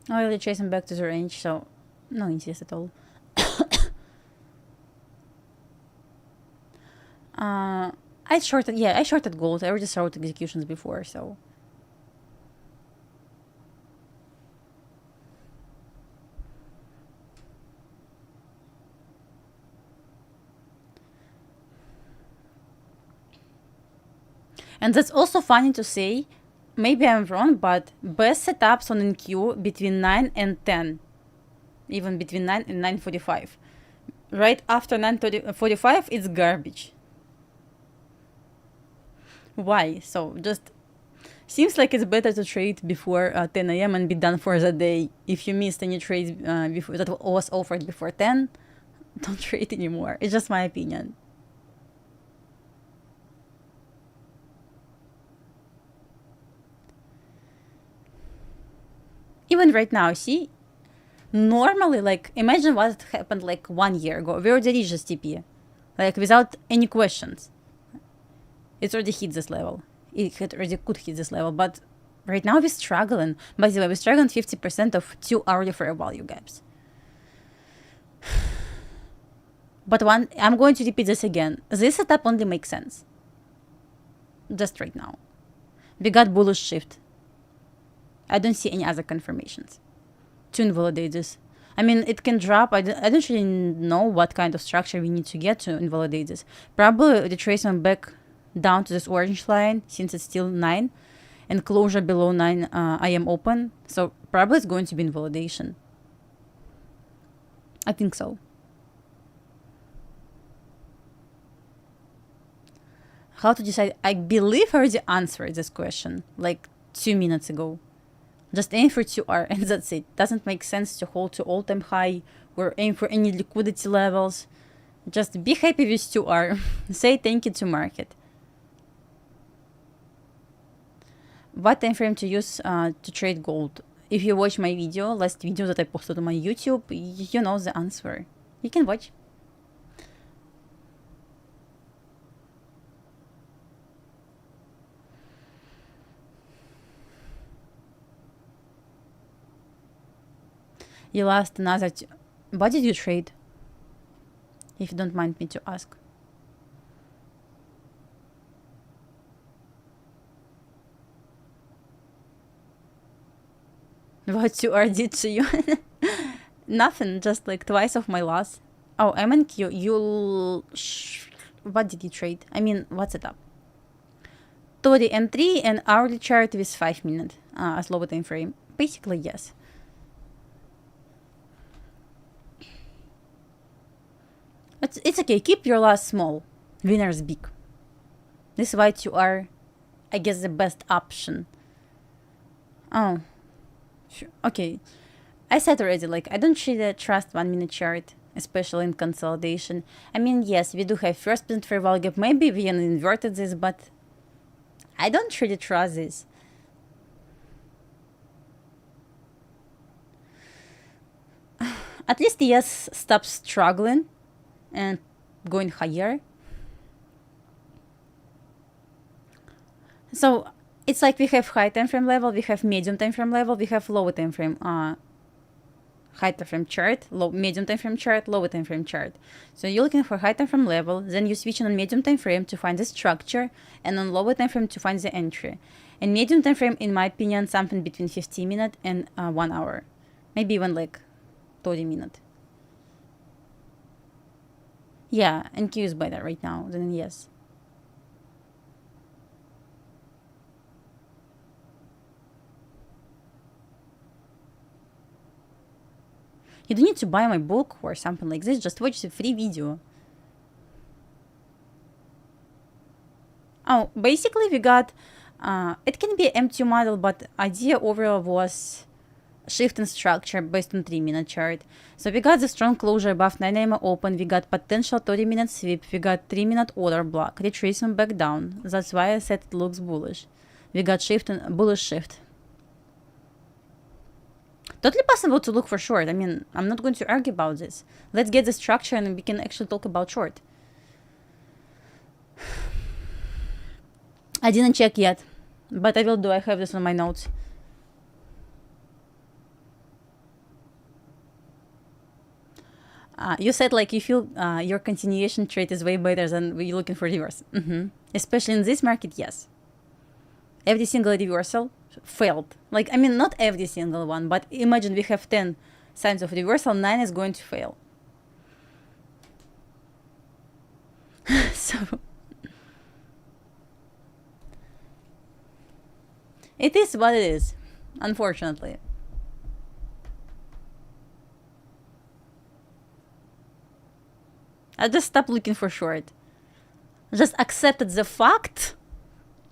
I really chasing back to the range, so no interest at all. I shorted gold. I already shorted executions before, so. And that's also funny to say, maybe I'm wrong, but best setups on NQ between 9 and 10, even between 9 and 9:45. Right after 9:45, it's garbage. Why? So just seems like it's better to trade before 10 a.m. and be done for the day. If you missed any trades before that was offered before 10, don't trade anymore. It's just my opinion. Even right now, see, normally, like, imagine what happened like 1 year ago. We already reached this TP, like, without any questions. It's already hit this level. It already could hit this level, but right now we're struggling. By the way, we're struggling 50% of 2 hourly fair value gaps. But I'm going to repeat this again. This setup only makes sense. Just right now. We got bullish shift. I don't see any other confirmations to invalidate this. I mean, it can drop. I don't really know what kind of structure we need to get to invalidate this. Probably retracement back down to this orange line, since it's still 9, and closure below 9 I am open. So probably it's going to be invalidation. I think so. How to decide? I believe I already answered this question like 2 minutes ago. Just aim for 2R and that's it. Doesn't make sense to hold to all-time high or aim for any liquidity levels. Just be happy with 2R. Say thank you to market. What time frame to use to trade gold? If you watch my video, last video that I posted on my YouTube, you know the answer. You can watch. You lost another. What did you trade? If you don't mind me to ask. What 2R did to you? Nothing, just like twice of my loss. Oh, MNQ, what did you trade? I mean, what's it up? 2D M3 and hourly chart with 5 minutes as lower time frame. Basically, yes. It's okay, keep your loss small. Winners big. This is why 2R, I guess, the best option. Oh. Okay, I said already, like, I don't really trust 1 minute chart, especially in consolidation. I mean, yes, we do have first percent fair value gap. Maybe we inverted this, but I don't really trust this. At least yes, stop struggling and going higher. So it's like we have high time frame level, we have medium time frame level, we have lower time frame high time frame chart, medium time frame chart, lower time frame chart. So you're looking for high time frame level, then you switch on medium time frame to find the structure, and on lower time frame to find the entry. And medium time frame, in my opinion, something between 15 minutes and 1 hour, maybe even like 30 minutes. Yeah, NQ is better right now than yes. You don't need to buy my book or something like this. Just watch the free video. Oh, basically we got, it can be an M2 model, but idea overall was shift in structure based on 3-minute chart. So we got the strong closure above 9 AM open, we got potential 30-minute sweep, we got 3-minute order block, retracement back down. That's why I said it looks bullish. We got shift and bullish shift. Totally possible to look for short. I mean, I'm not going to argue about this. Let's get the structure and we can actually talk about short. I didn't check yet, but I will do. I have this on my notes. You said like you feel your continuation trade is way better than you're looking for reverse. Especially in this market, yes. Every single reversal failed. Like, I mean, not every single one, but imagine we have 10 signs of reversal, 9 is going to fail. So it is what it is, unfortunately. I just stopped looking for short. I just accepted the fact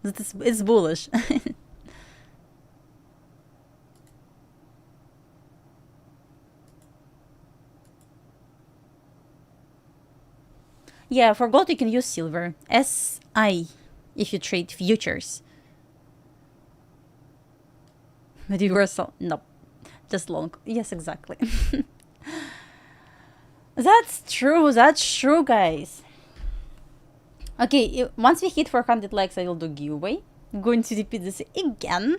that it's bullish. Yeah, for gold you can use silver. SI if you trade futures. Reversal, nope. Just long. Yes, exactly. That's true, guys. Okay, once we hit 400 likes, I will do giveaway. I'm going to repeat this again.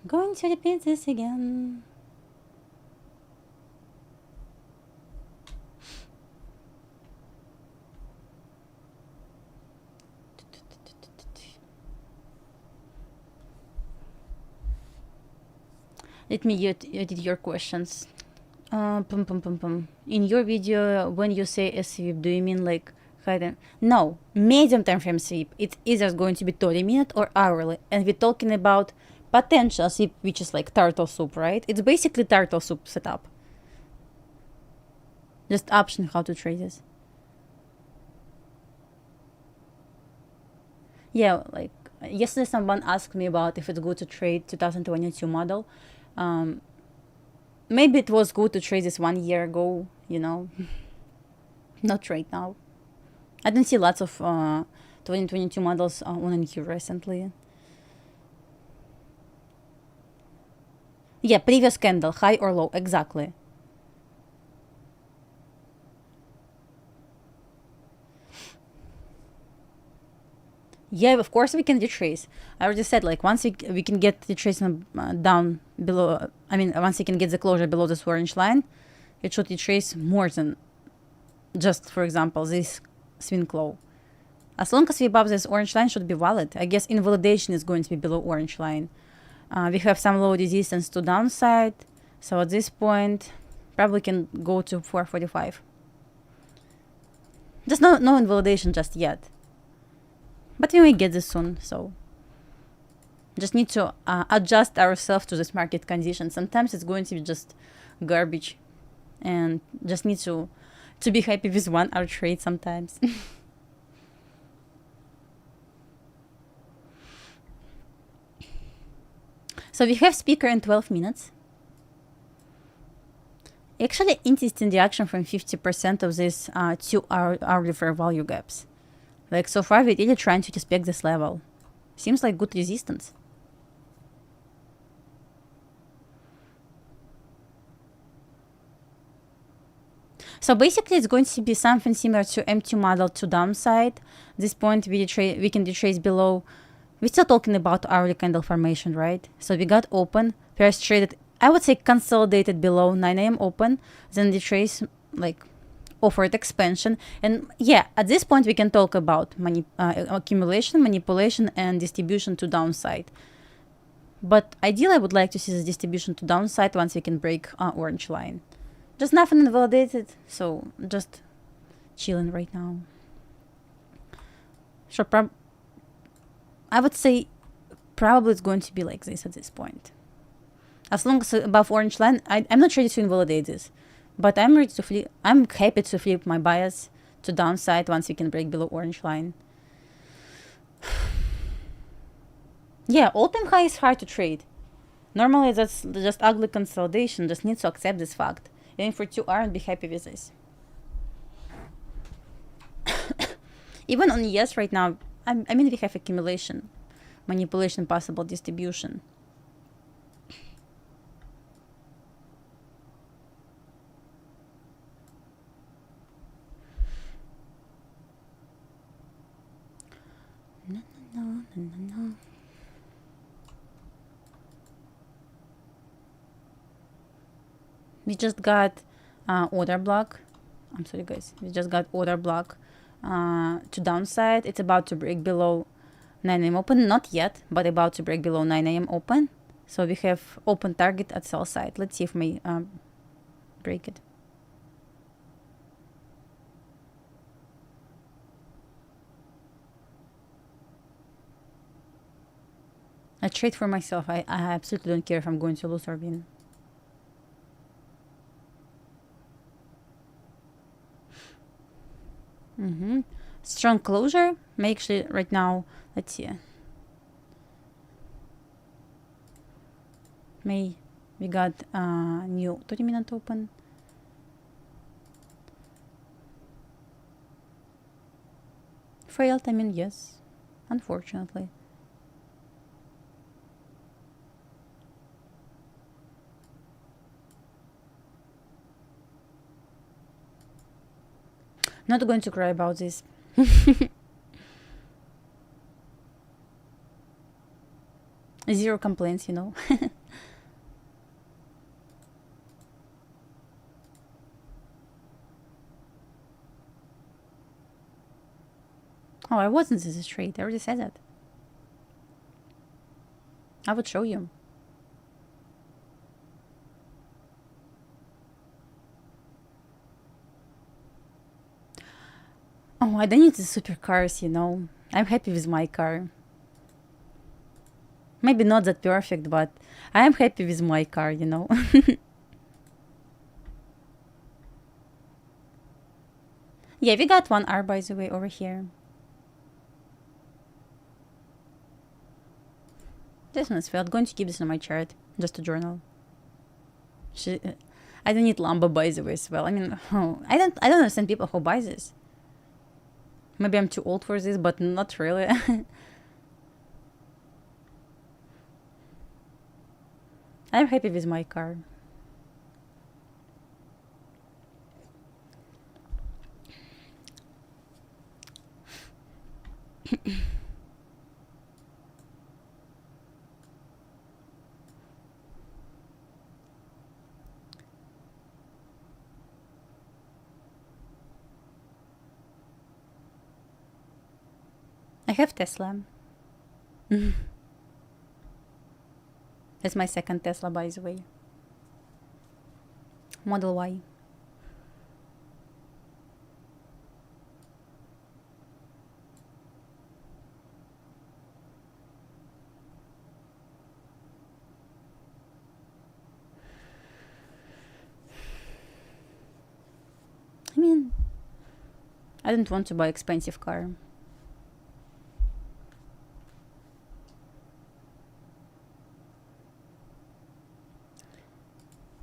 Going to repeat this again. Let me edit your questions. In your video, when you say a sweep, do you mean like high? No, medium time frame sweep. It's either going to be 30-minute or hourly, and we're talking about potential sweep, which is like turtle soup, right? It's basically turtle soup setup. Just option how to trade this. Yeah, like yesterday someone asked me about if it's good to trade 2022 model. Maybe it was good to trade this 1 year ago, you know. Not right now. I don't see lots of 2022 models on NQ recently. Yeah, previous candle, high or low, exactly. Yeah, of course we can retrace. I already said, like, once we can get the retracement down below, I mean, once you can get the closure below this orange line, it should retrace more than just, for example, this swing low. As long as we above this orange line should be valid. I guess invalidation is going to be below orange line. We have some low resistance to downside. So at this point, probably can go to 445. Just no invalidation just yet. But we may get this soon, so just need to adjust ourselves to this market condition. Sometimes it's going to be just garbage, and just need to be happy with 1 hour trade sometimes. So we have speaker in 12 minutes. Actually, interesting reaction from 50% of these 2 hourly fair value gaps. Like, so far we're really trying to respect this level. Seems like good resistance. So basically it's going to be something similar to M2 model to downside. At this point we can retrace below. We're still talking about hourly candle formation, right? So we got open, first traded, I would say consolidated below 9 AM open, then retrace, like, offered expansion. And yeah, at this point we can talk about accumulation, manipulation, and distribution to downside. But ideally I would like to see the distribution to downside once we can break orange line. Just nothing invalidated, so just chilling right now. So I would say probably it's going to be like this at this point. As long as above orange line, I'm not ready to invalidate this, but I'm ready to flip. I'm happy to flip my bias to downside once we can break below orange line. Yeah, all-time high is hard to trade. Normally that's just ugly consolidation. Just need to accept this fact. Aim for 2R and be happy with this. Even on yes right now, I mean we have accumulation, manipulation, possible distribution. No. We just got order block. I'm sorry guys, we just got order block to downside. It's about to break below 9 a.m. open, not yet, but about to break below 9 a.m. open. So we have open target at sell side. Let's see if we break it. I trade for myself. I absolutely don't care if I'm going to lose or win. Strong closure. May actually right now, let's see. May we got new 30-minute open. Failed, I mean, yes, unfortunately. Not going to cry about this. Zero complaints, you know. Oh, I wasn't this straight. I already said that. I would show you. Oh, I don't need the supercars, you know. I'm happy with my car. Maybe not that perfect, but I am happy with my car, you know. Yeah, we got 1R, by the way, over here. This one is failed. Going to keep this on my chart, just to journal. I don't need Lamba, by the way, as well. I mean, I don't understand people who buy this. Maybe I'm too old for this, but not really. I'm happy with my car. I have Tesla. That's my second Tesla, by the way. Model Y. I mean, I don't want to buy expensive car.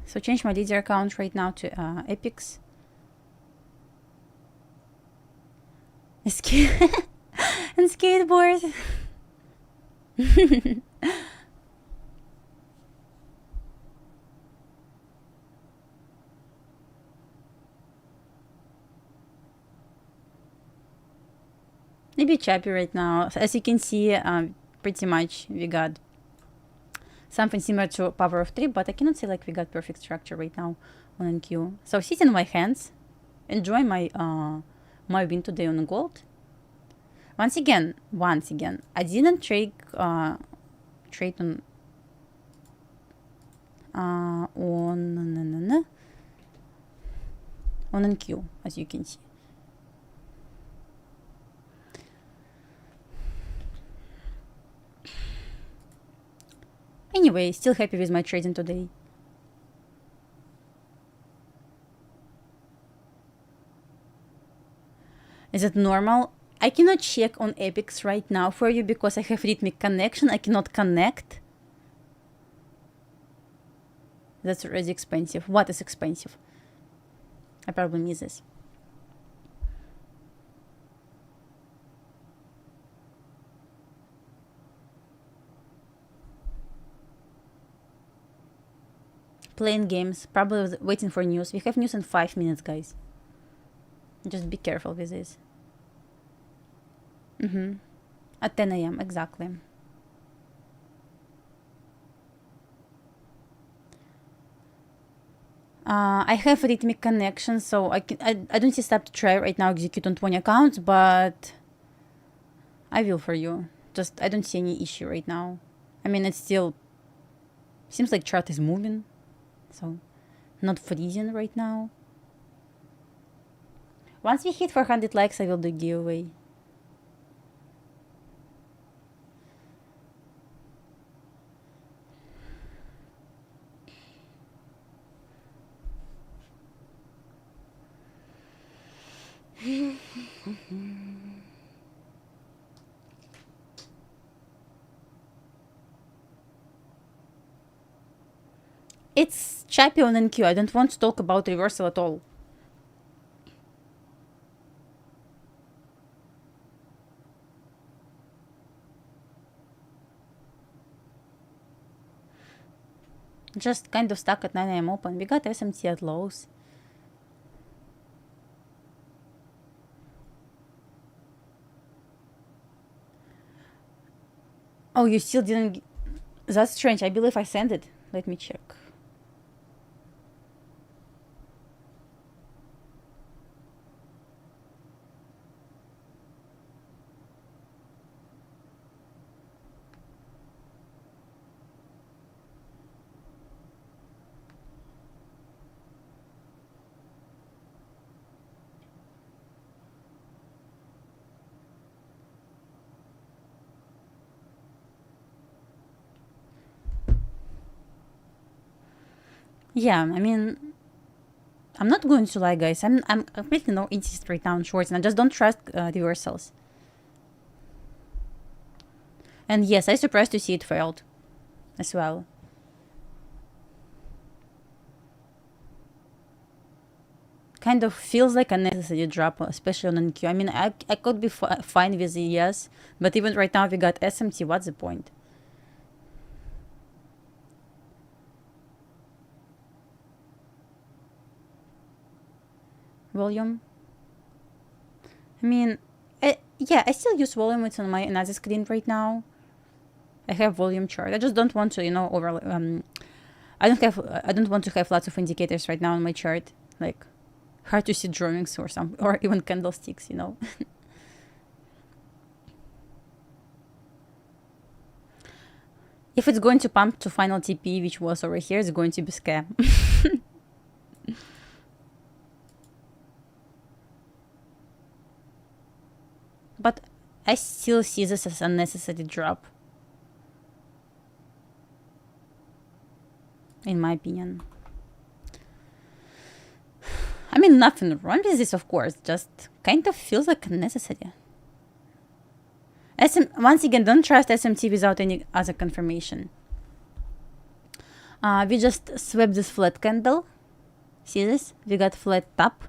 So change my leader account right now to Epix. And skateboard. Maybe choppy right now. As you can see, pretty much we got something similar to power of 3, but I cannot say like we got perfect structure right now on NQ. So sit in my hands, enjoy my my win today on gold. Once again, I didn't trade on NQ, as you can see. Anyway, still happy with my trading today. Is it normal? I cannot check on Epix right now for you because I have rhythmic connection. I cannot connect. That's already expensive. What is expensive? I probably miss this. Playing games, probably waiting for news. We have news in 5 minutes, guys. Just be careful with this. At 10 a.m. exactly. I have rhythmic connection, so I don't see step to try right now execute on 20 accounts, but I will for you. Just I don't see any issue right now. I mean, it still seems like chart is moving. So, not freezing right now. Once we hit 400 likes, I will do giveaway. It's choppy on NQ. I don't want to talk about reversal at all. Just kind of stuck at 9 a.m. open. We got SMT at lows. Oh, you still didn't... That's strange. I believe I sent it. Let me check. Yeah, I mean, I'm not going to lie, guys. I'm completely no interest right now in shorts, and I just don't trust reversals. And yes, I'm surprised to see it failed as well. Kind of feels like a necessary drop, especially on NQ. I mean, I could be fine with the yes, but even right now we got SMT. What's the point? Volume. I mean, yeah, I still use volume. It's on my another screen right now. I have volume chart. I just don't want to, I don't want to have lots of indicators right now on my chart, like hard to see drawings or even candlesticks, If it's going to pump to final TP, which was over here, it's going to be scam. But I still see this as a necessary drop, in my opinion. I mean, nothing wrong with this, of course, just kind of feels like necessary. Once again, don't trust SMT without any other confirmation. We just swept this flat candle. See this? We got flat top.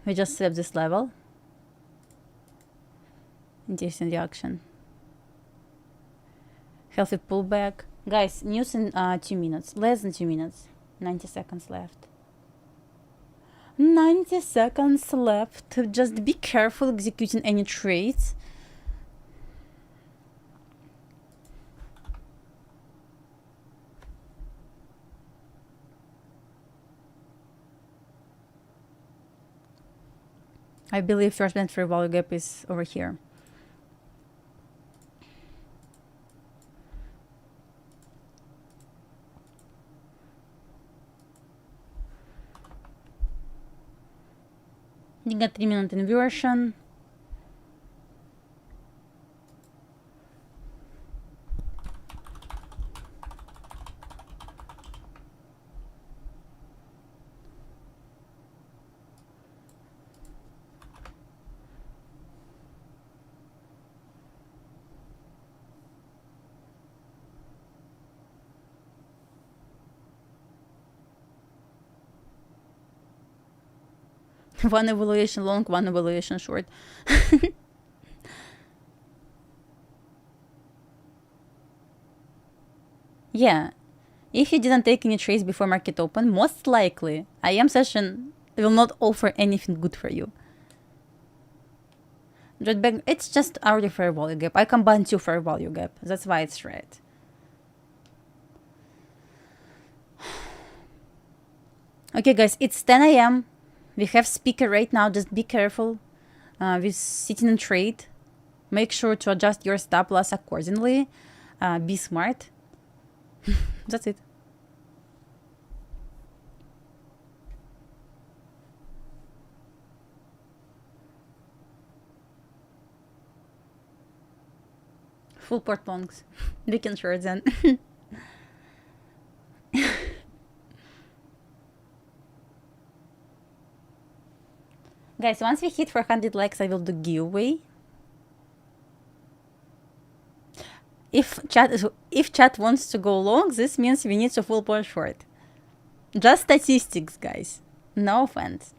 We just swept this level. Interesting reaction. Healthy pullback. Guys, news in 2 minutes. Less than 2 minutes. 90 seconds left. 90 seconds left. Just be careful executing any trades. I believe first band fair value gap is over here. You got 3-minute inversion. One evaluation long, one evaluation short. Yeah, if you didn't take any trades before market open, most likely IM session will not offer anything good for you. It's just already fair value gap. I combined two fair value gap. That's why it's red. Okay, guys, it's 10 a.m. We have speaker right now. Just be careful with sitting in trade. Make sure to adjust your stop loss accordingly. Be smart. That's it. Full port longs. We can short then. Guys, once we hit 400 likes, I will do giveaway. If chat wants to go long, this means we need to full port short. Just statistics, guys. No offense.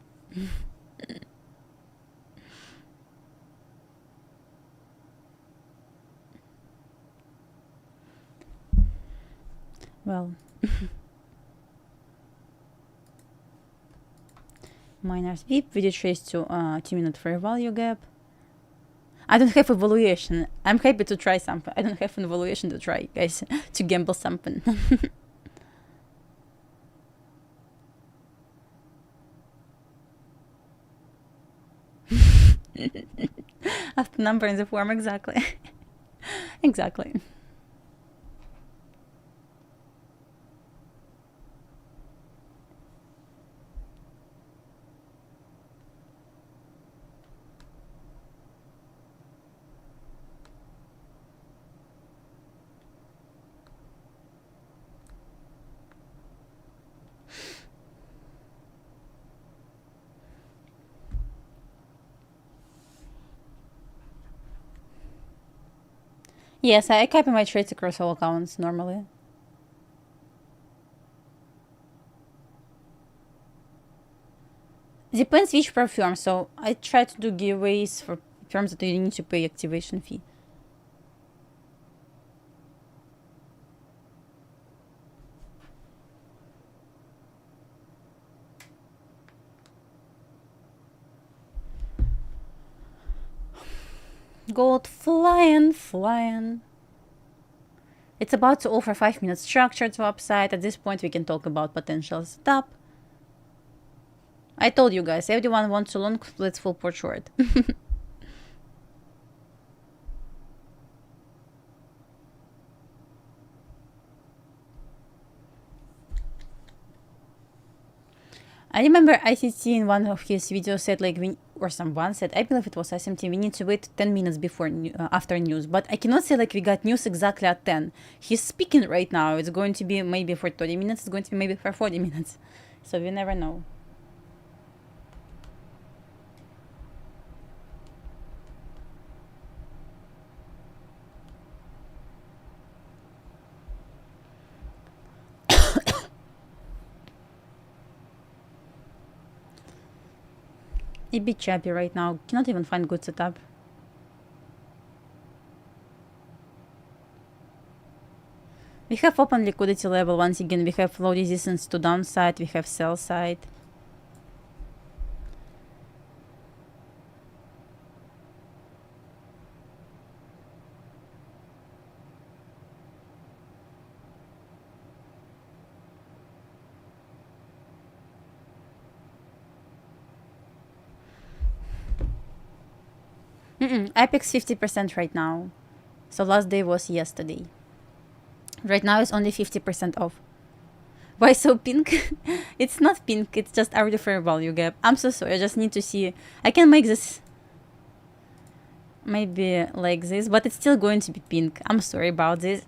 Well, miners VIP, video trace to 2-minute fair value gap. I don't have evaluation. I'm happy to try something. I don't have an evaluation to try, guys, to gamble something. After number in the form, exactly. Exactly. Yes, I copy my trades across all accounts normally. Depends which firm. So I try to do giveaways for firms that you need to pay activation fee. Gold flying. It's about to offer 5-minute structure to upside. At this point, we can talk about potential stop. I told you guys, everyone wants to long, let's full port short. I remember ICT in one of his videos said like someone said, I believe it was SMT, we need to wait 10 minutes before after news. But I cannot say like we got news exactly at 10. He's speaking right now. It's going to be maybe for 30 minutes. It's going to be maybe for 40 minutes. So we never know. A bit choppy right now. Cannot even find good setup. We have open liquidity level once again. We have low resistance to downside. We have sell side. Apex 50% right now. So last day was yesterday. Right now it's only 50% off. Why so pink? It's not pink. It's just our fair value gap. I'm so sorry. I just need to see. I can make this maybe like this, but it's still going to be pink. I'm sorry about this.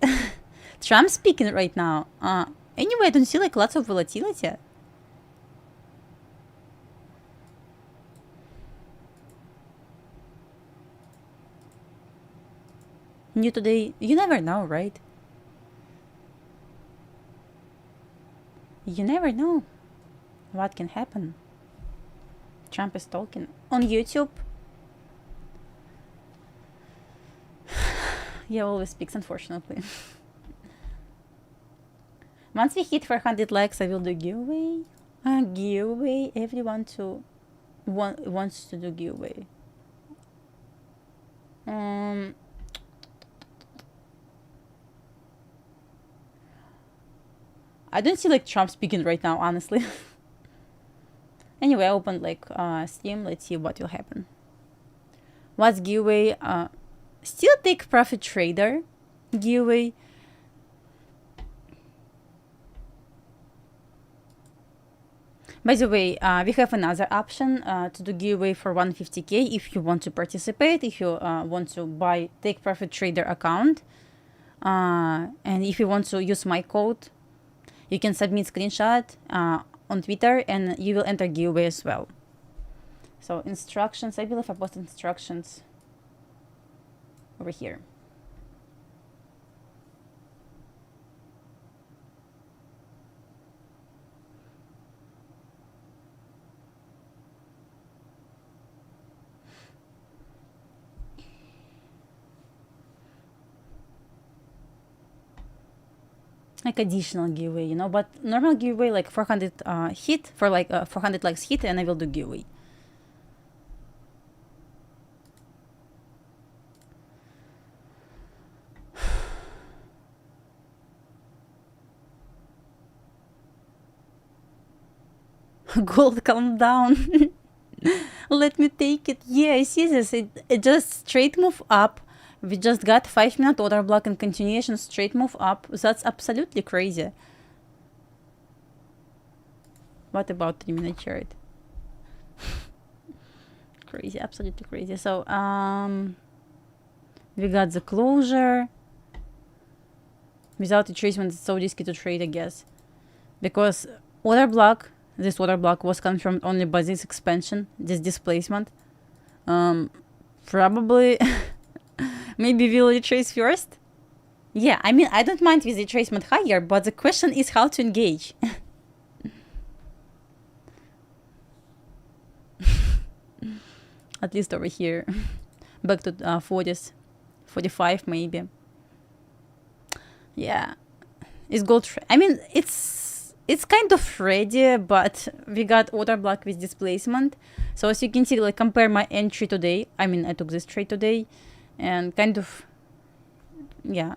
Trump's speaking right now. Anyway, I don't see like lots of volatility. New today, you never know, right? You never know what can happen. Trump is talking on YouTube. He always speaks, unfortunately. Once we hit 400 likes, I will do giveaway. A giveaway. Everyone wants to do giveaway. I don't see like Trump speaking right now, honestly. Anyway, I opened like Steam. Let's see what will happen. What's giveaway? Still take profit trader giveaway. By the way, we have another option to do giveaway for 150k if you want to participate, if you want to buy take profit trader account, and if you want to use my code, you can submit screenshot on Twitter and you will enter giveaway as well. So instructions, I believe I posted instructions over here. Like additional giveaway, you know, but normal giveaway like 400 hit for like 400 likes hit, and I will do giveaway. Gold, calm down. Let me take it. Yeah, I see this. It just straight move up. We just got 5-minute order block and continuation straight move up. That's absolutely crazy. What about 3-minute chart? Crazy, absolutely crazy. So we got the closure. Without retracement, it's so risky to trade, I guess, because order block. This order block was confirmed only by this expansion, this displacement. Probably. Maybe we'll retrace first? Yeah, I mean, I don't mind with retracement higher, but the question is how to engage. At least over here. Back to 40s. 45 maybe. Yeah. It's gold. I mean, it's kind of ready, but we got order block with displacement. So as you can see, like compare my entry today. I mean, I took this trade today. And kind of, yeah,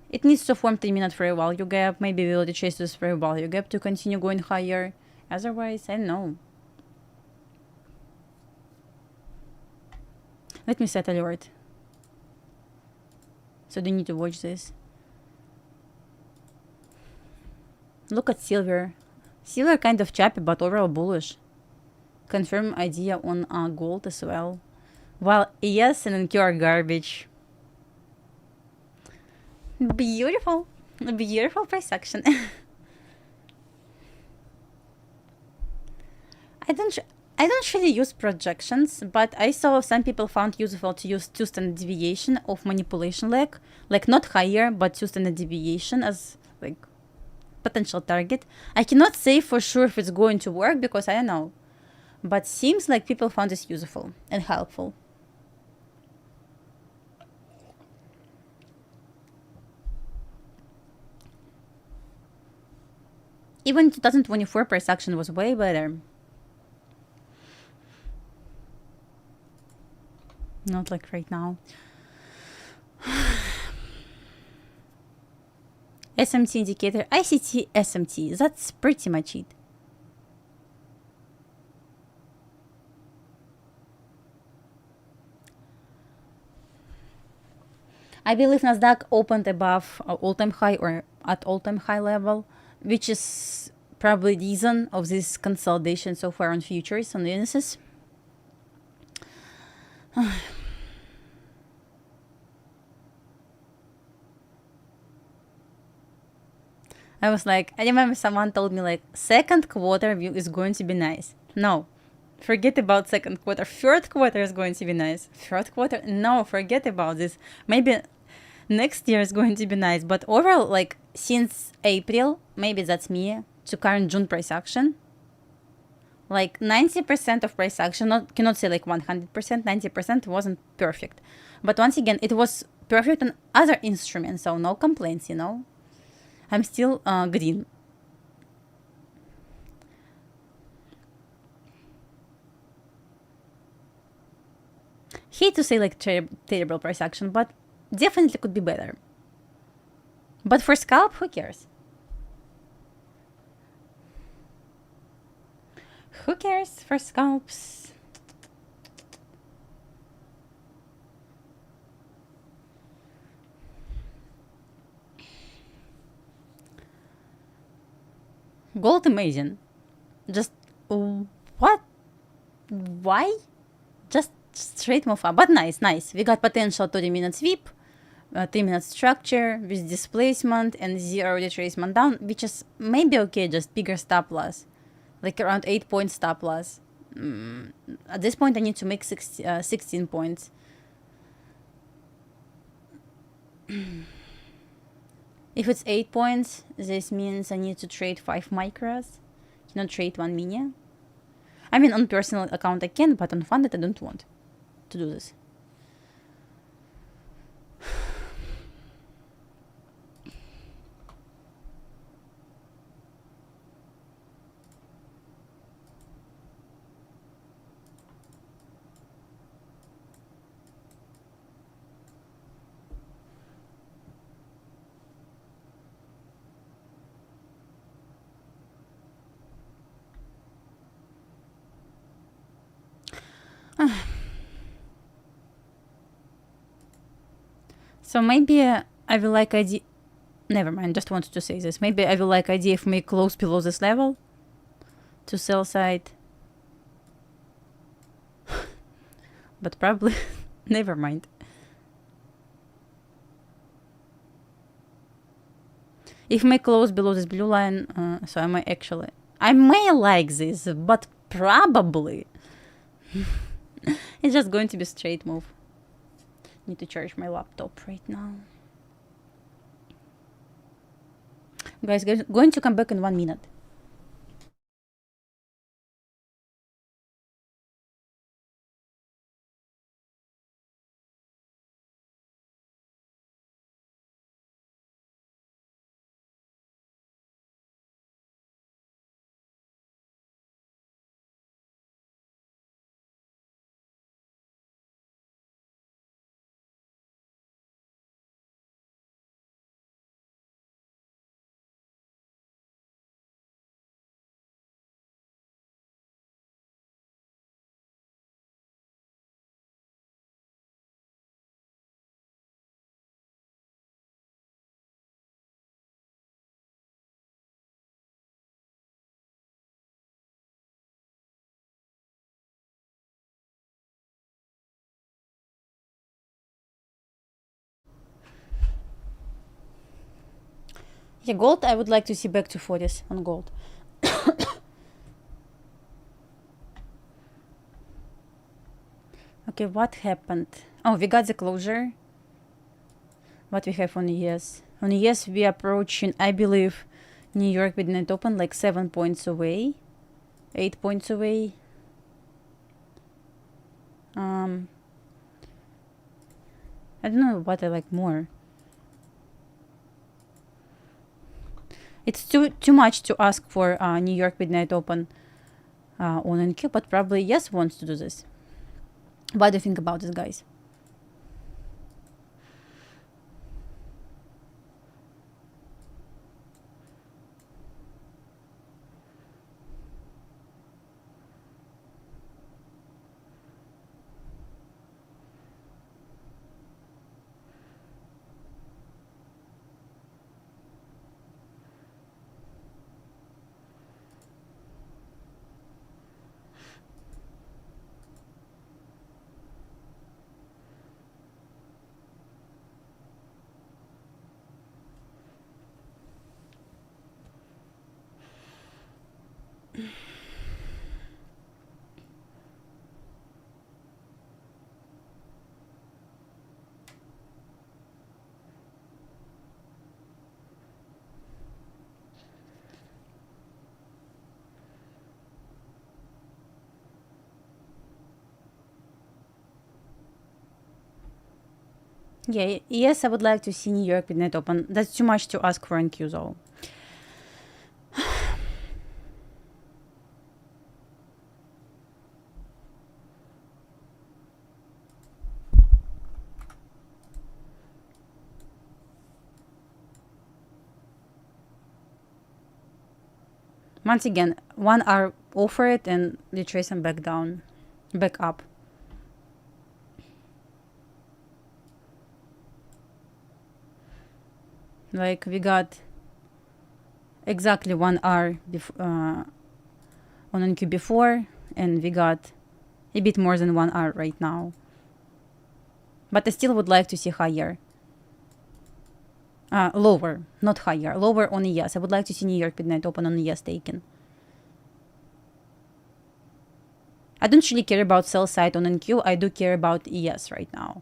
it needs to form 3-minute fair value gap. Maybe we'll retrace this fair value gap to continue going higher. Otherwise, I don't know. Let me set alert. So they need to watch this. Look at silver. Silver kind of choppy, but overall bullish. Confirm idea on gold as well. Well, yes, and NQ are garbage. Beautiful. Beautiful price action. I don't really use projections, but I saw some people found useful to use 2 standard deviation of manipulation leg. Like not higher, but 2 standard deviation as like potential target. I cannot say for sure if it's going to work because I don't know. But seems like people found this useful and helpful. Even 2024 price action was way better. Not like right now. SMT indicator, ICT SMT, that's pretty much it. I believe Nasdaq opened above all-time high or at all-time high level, which is probably the reason of this consolidation so far on futures, on the indices. I was like, I remember someone told me like, second quarter view is going to be nice. No, forget about second quarter. Third quarter is going to be nice. Third quarter, no, forget about this. Maybe next year is going to be nice. But overall, like since April, maybe that's me, to current June price action, Like 90% of price action, cannot say like 100%, 90% wasn't perfect. But once again, it was perfect on other instruments, so no complaints, I'm still green. Hate to say like terrible price action, but definitely could be better. But for scalp, who cares? Who cares for scalps? Gold amazing. Just what? Why? Just straight move up. But nice. We got potential 30-minute sweep, 3-minute structure with displacement and 0 retracement down, which is maybe okay, just bigger stop loss. Like around 8-point stop loss. At this point, I need to make 16 points. If it's 8 points, this means I need to trade 5 micros. Cannot trade 1 mini. I mean, on personal account I can, but on funded I don't want to do this. So maybe I will like idea. Never mind, just wanted to say this. Maybe I will like idea if we close below this level to sell side. But probably never mind. If we close below this blue line, so I may like this, but probably it's just going to be straight move. Need to charge my laptop right now. Guys, going to come back in 1 minute. Yeah, gold, I would like to see back to 40s on gold. Okay, what happened? Oh, we got the closure. What we have on ES? On ES, we are approaching, I believe, New York midnight open like 7 points away, 8 points away. I don't know what I like more. It's too much to ask for New York midnight open on NQ, but probably yes wants to do this. What do you think about this, guys? Yeah, yes, I would like to see New York with net open. That's too much to ask for NQ though. Once again, 1 hour over it and retrace and back down, back up. Like we got exactly 1 hour on NQ before, and we got a bit more than 1 hour right now. But I still would like to see higher. Lower, not higher. Lower on a yes. I would like to see New York midnight open on a yes taken. I don't really care about sell side on NQ. I do care about ES right now.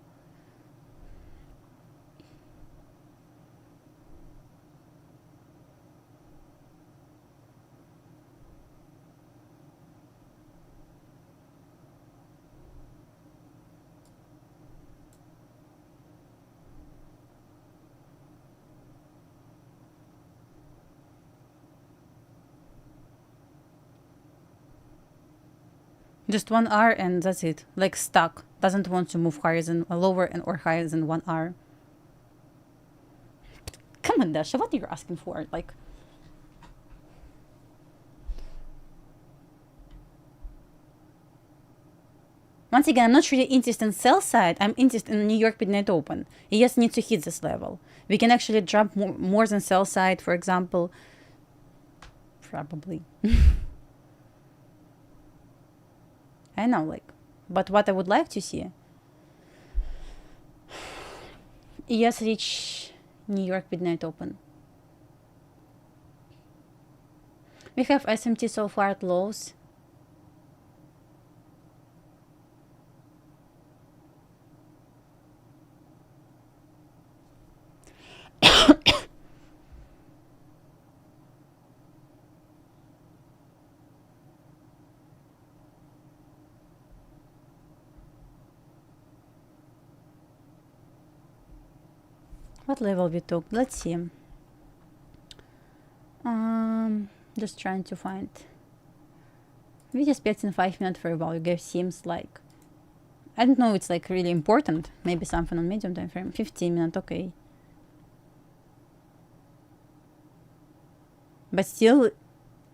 Just 1 hour and that's it. Like stuck. Doesn't want to move higher than lower and or higher than 1 hour. Come on, Dasha, what are you asking for? Like, once again, I'm not really interested in sell side. I'm interested in New York midnight open. It just needs to hit this level. We can actually jump more than sell side, for example. Probably. I know, like, but what I would like to see, yes, reach New York midnight open. We have SMT so far at lows. What level we took? Let's see. Just trying to find. We just expecting 5 minute fair value gap seems like. I don't know. It's like really important. Maybe something on medium time frame. 15 minute, okay. But still,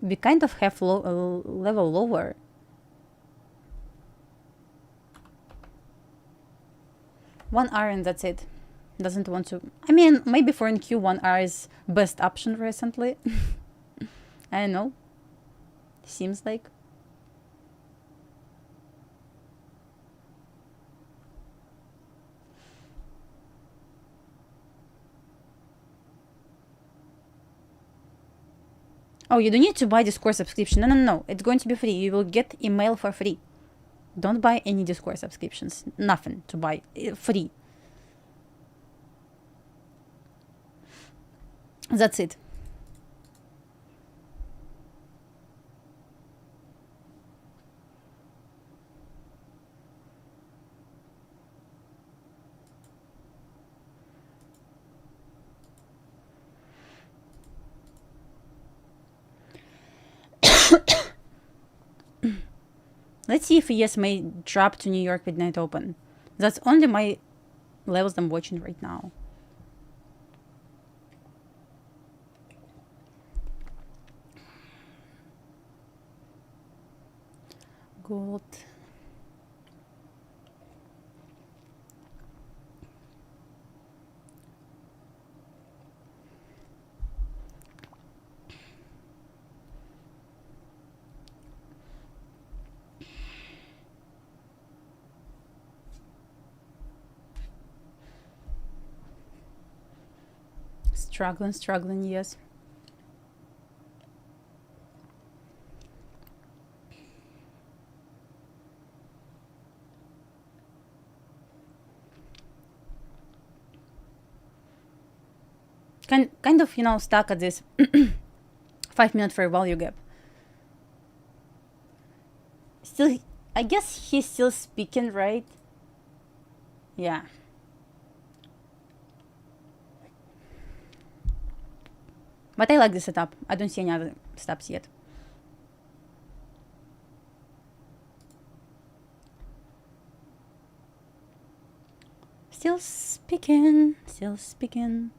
we kind of have level lower. One hour and that's it. Doesn't want to. I mean, maybe for NQ 1 hour is best option recently. I don't know. Seems like. Oh, you don't need to buy Discord subscription. No. It's going to be free. You will get email for free. Don't buy any Discord subscriptions. Nothing to buy. Free. That's it. Let's see if ES may drop to New York midnight open. That's only my levels I'm watching right now. Gold. Struggling, yes. Kind of, stuck at this 5 minute fair value gap. Still, I guess he's still speaking, right? Yeah. But I like the setup. I don't see any other setups yet. Still speaking, still speaking.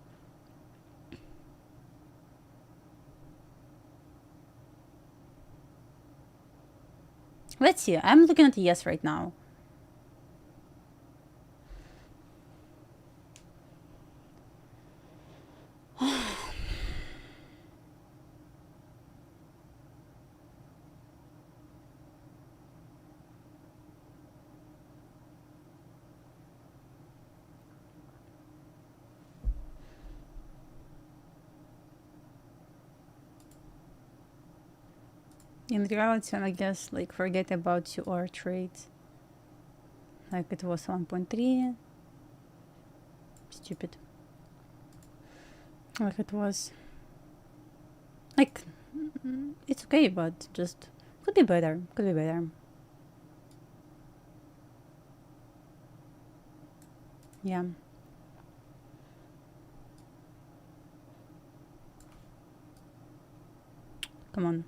Let's see. I'm looking at yes right now. In reality, I guess, like, forget about 2-hour trades. Like, it was 1.3. Stupid. Like, it was... Like, it's okay, but just... Could be better. Could be better. Yeah. Come on.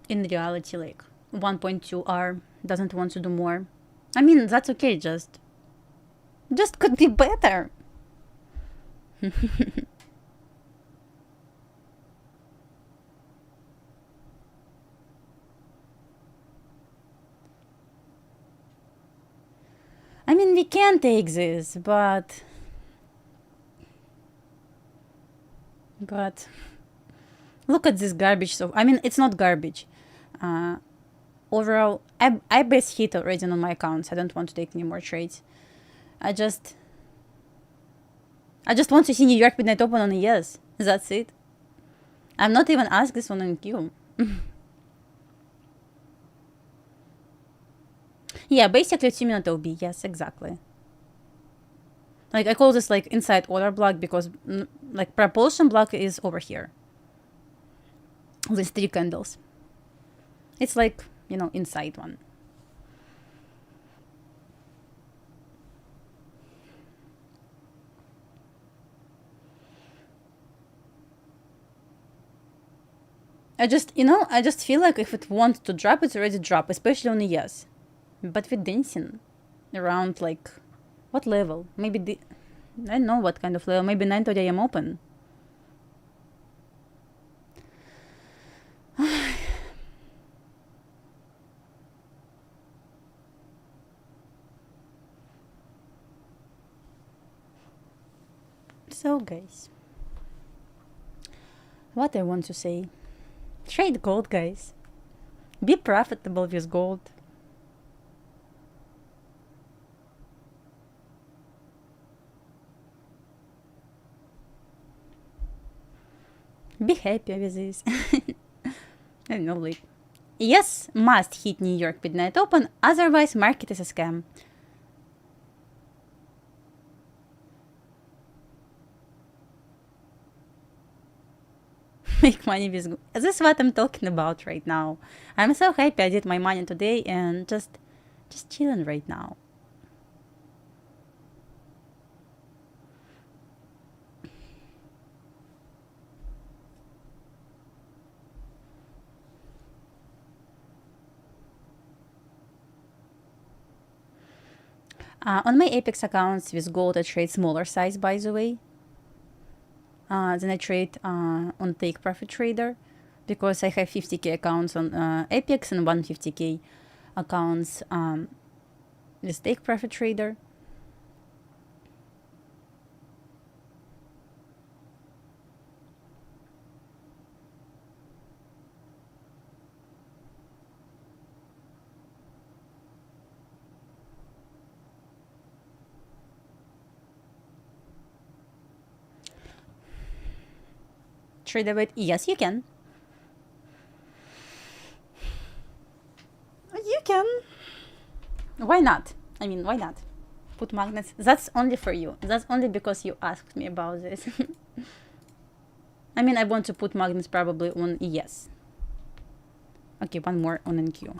In reality, like, 1.2R doesn't want to do more. I mean, that's okay, just could be better. I mean, we can take this, but look at this garbage. So, I mean, it's not garbage. Overall, I base hit already on my accounts. I don't want to take any more trades. I just want to see New York Midnight Open on a yes. That's it. I'm not even asked this one on Q. Yeah, basically 2-minute OB. Yes, exactly. Like, I call this like inside order block because like propulsion block is over here. These 3 candles. It's like, you know, inside one. I just feel like if it wants to drop, it's already dropped, especially on a yes. But we're dancing around, like, what level? Maybe I don't know what kind of level. Maybe 9:30 AM open. So, guys, what I want to say, trade gold, guys. Be profitable with gold. Be happy with this. I don't know, like, yes, must hit New York Midnight Open, otherwise market is a scam. Make money with gold. This is what I'm talking about right now. I'm so happy I did my money today and just chilling right now. On my Apex accounts with gold, I trade smaller size, by the way. Then I trade on Take Profit Trader because I have 50k accounts on Apex and 150k accounts with Take Profit Trader. Trade a bit. Yes, you can. You can. Why not? I mean, why not? Put magnets. That's only for you. That's only because you asked me about this. I mean, I want to put magnets probably on yes. Okay, one more on NQ.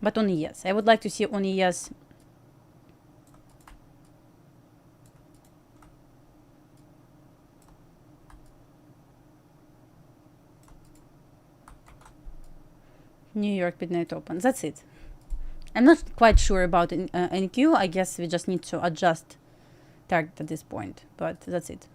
But on ES. I would like to see on ES. New York midnight open. That's it. I'm not quite sure about NQ. I guess we just need to adjust target at this point, but that's it.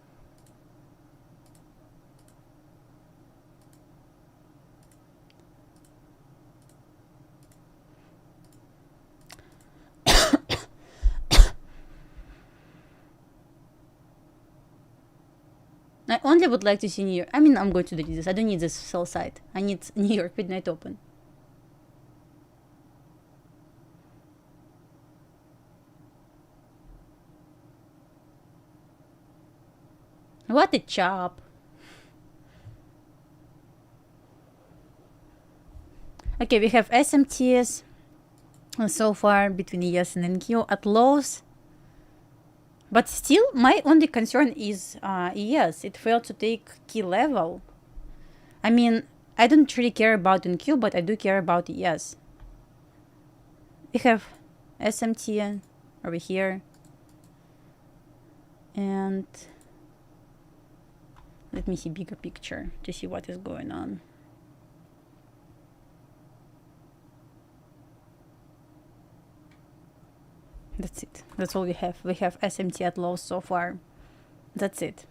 I only would like to see New York. I mean, I'm going to delete this. I don't need this sell side. I need New York midnight open. What a chop. Okay, we have SMTs so far between ES and NQ at lows. But still, my only concern is ES. It failed to take key level. I mean, I don't really care about NQ, but I do care about ES. We have SMT over here. And let me see bigger picture to see what is going on. That's it. That's all we have. We have SMT at lows so far. That's it.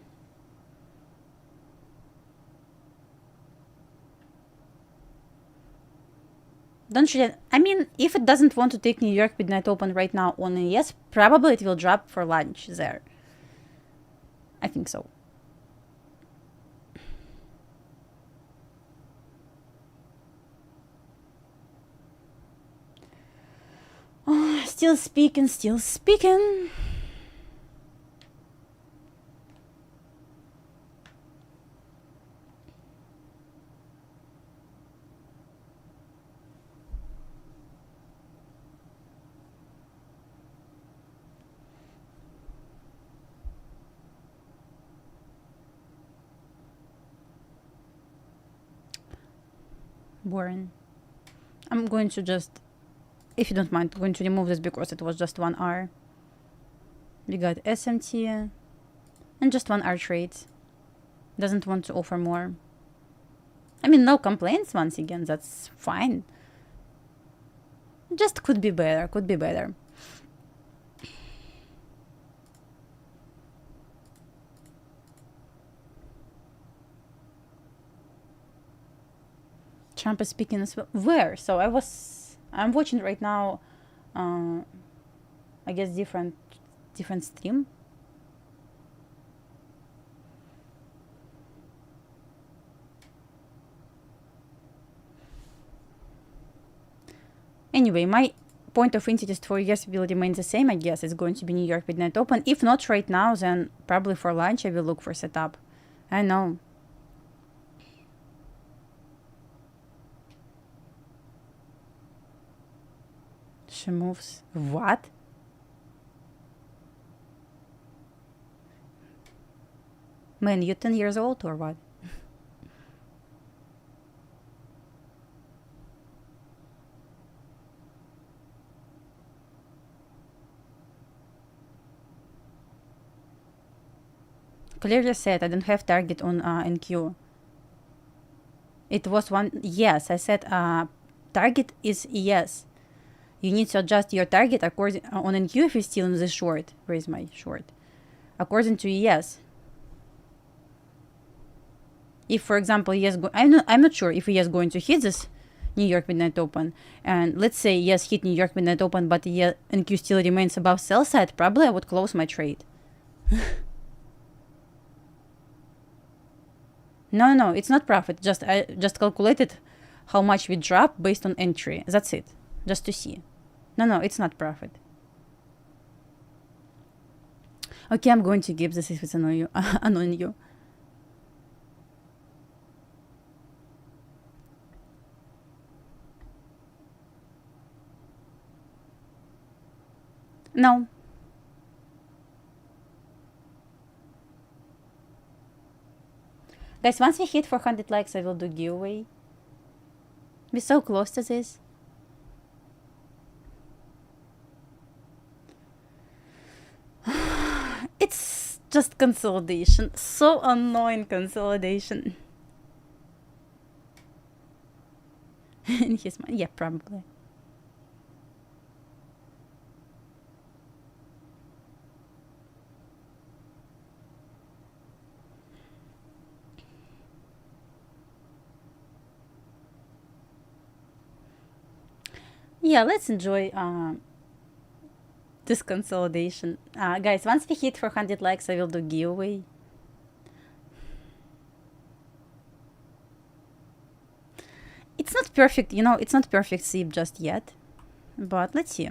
Don't you? I mean, if it doesn't want to take New York midnight open right now on ES, probably it will drop for lunch there. I think so. Oh, still speaking, still speaking. Boring. I'm going to just, if you don't mind, I'm going to remove this because it was just 1 hour. We got SMT and just 1 hour trade. Doesn't want to offer more. I mean, no complaints once again. That's fine. Just could be better. Could be better. Trump is speaking as well. Where? So I'm watching right now, I guess different stream. Anyway, my point of interest for US will remain the same. I guess it's going to be New York midnight open. If not right now, then probably for lunch I will look for setup. I know. She moves. What? Man, you 10 years old or what? Clearly said I don't have target on NQ. It was one. Yes, I said target is yes. You need to adjust your target according on NQ if you're still in the short. Where is my short? According to ES. If, for example, ES I'm not sure if ES going to hit this New York midnight open, and let's say ES hit New York midnight open, but NQ still remains above sell side, probably I would close my trade. No, it's not profit. I just calculated how much we drop based on entry. That's it. Just to see. No, it's not profit. Okay, I'm going to give this if it's annoying you. No. Guys, once we hit 400 likes, I will do giveaway. We're so close to this. Just consolidation. So annoying consolidation. In his mind. Yeah, probably. Yeah, let's enjoy this consolidation. Guys, once we hit 400 likes, I will do giveaway. It's not perfect, you know, it's not perfect SIP just yet. But let's see.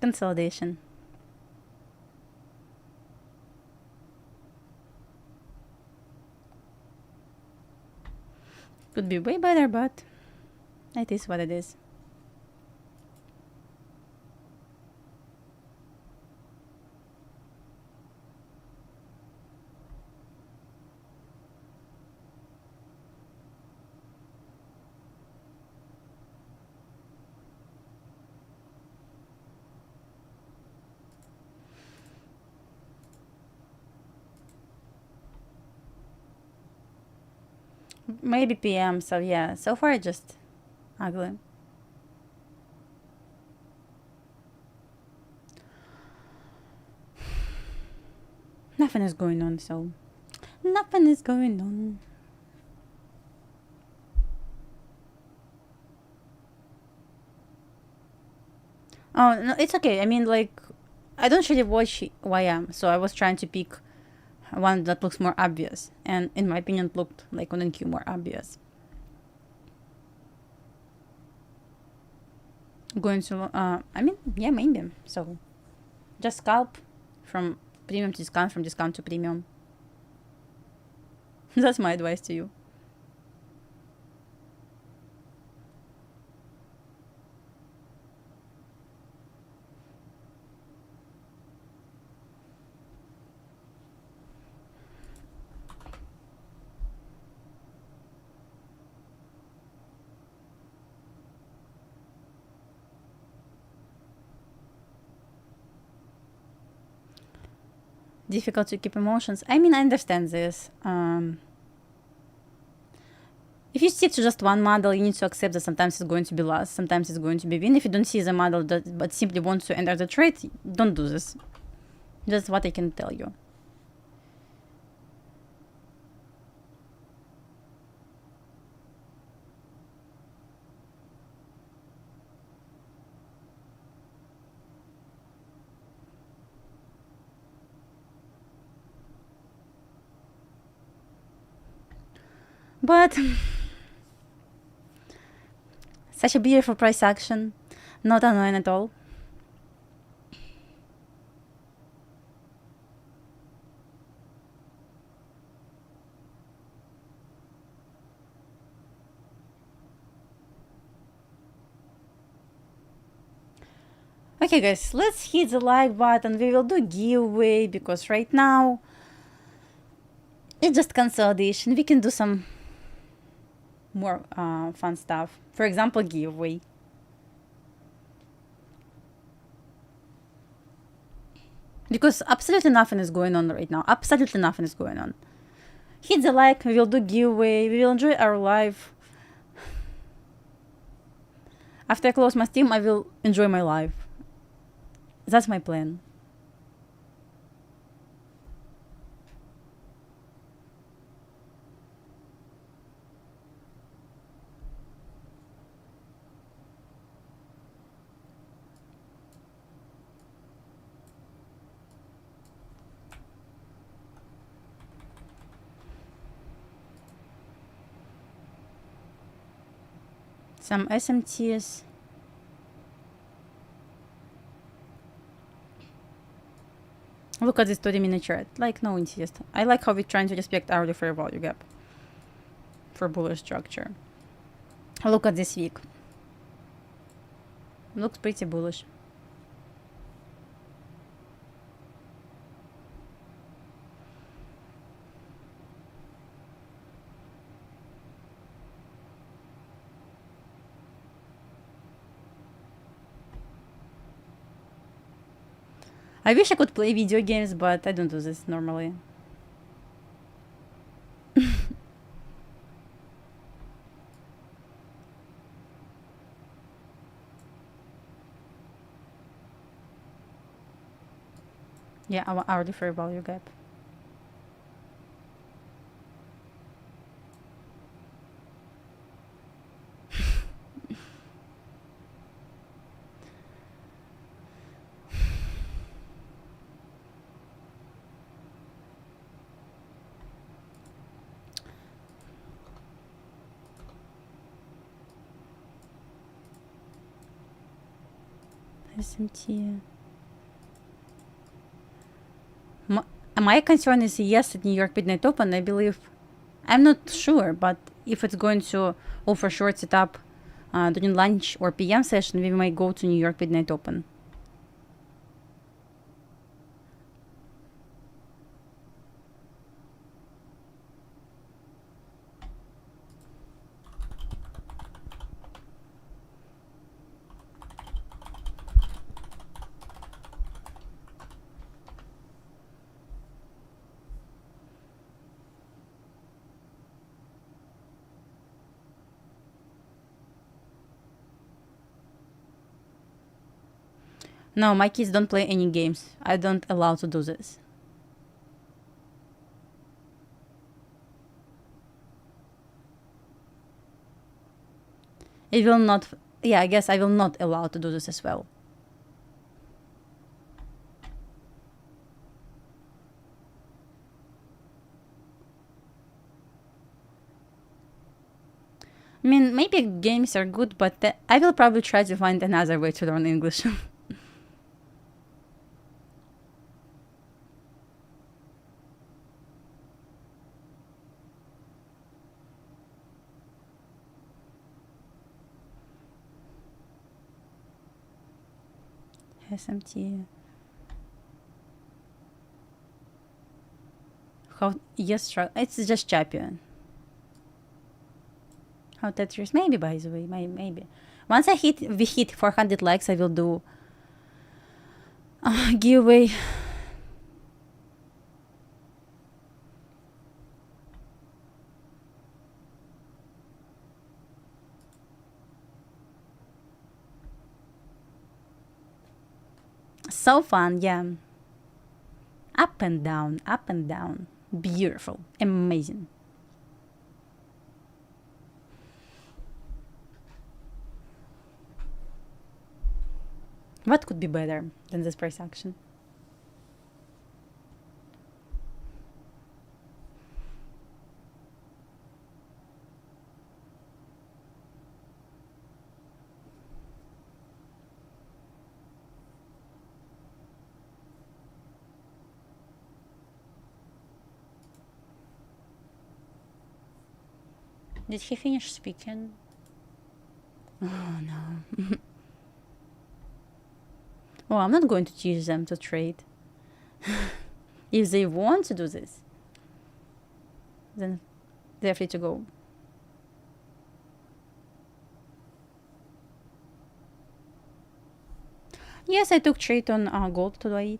Consolidation. Could be way better, but it is what it is. Maybe PM, so yeah, so far just ugly. Nothing is going on, so nothing is going on. Oh, no, it's okay. I mean, like, I don't really watch YM, so I was trying to pick one that looks more obvious, and in my opinion, it looked like on NQ more obvious. Going to, I mean, yeah, maybe. So, just scalp from premium to discount, from discount to premium. That's my advice to you. Difficult to keep emotions. I mean, I understand this. If you stick to just one model, you need to accept that sometimes it's going to be loss, sometimes it's going to be win. If you don't see the model that, but simply want to enter the trade, don't do this. That's what I can tell you. But such a beautiful price action, not annoying at all. Okay, guys, let's hit the like button. We will do giveaway because right now it's just consolidation. We can do some more fun stuff. For example, giveaway. Because absolutely nothing is going on right now. Absolutely nothing is going on. Hit the like, we will do giveaway, we will enjoy our life. After I close my Steam, I will enjoy my life. That's my plan. Some SMTs. Look at this 30-minute chart. Like, no insist. I like how we're trying to respect hourly fair value gap for bullish structure. Look at this week. Looks pretty bullish. I wish I could play video games, but I don't do this normally. Yeah, our hourly fair value gap. SMT. My concern is yes, at New York Midnight Open, I believe. I'm not sure, but if it's going to offer short setup during lunch or PM session, we might go to New York Midnight Open. No, my kids don't play any games. I don't allow to do this. It will not. Yeah, I guess I will not allow to do this as well. I mean, maybe games are good, but I will probably try to find another way to learn English. SMT. How? Yes, it's just champion. How Tetris? Maybe, by the way, maybe. Once we hit 400 likes, I will do giveaway. So fun, yeah. Up and down, up and down. Beautiful, amazing. What could be better than this price action? Did he finish speaking? Oh no. Well, I'm not going to teach them to trade. If they want to do this, then they're free to go. Yes, I took trade on gold today.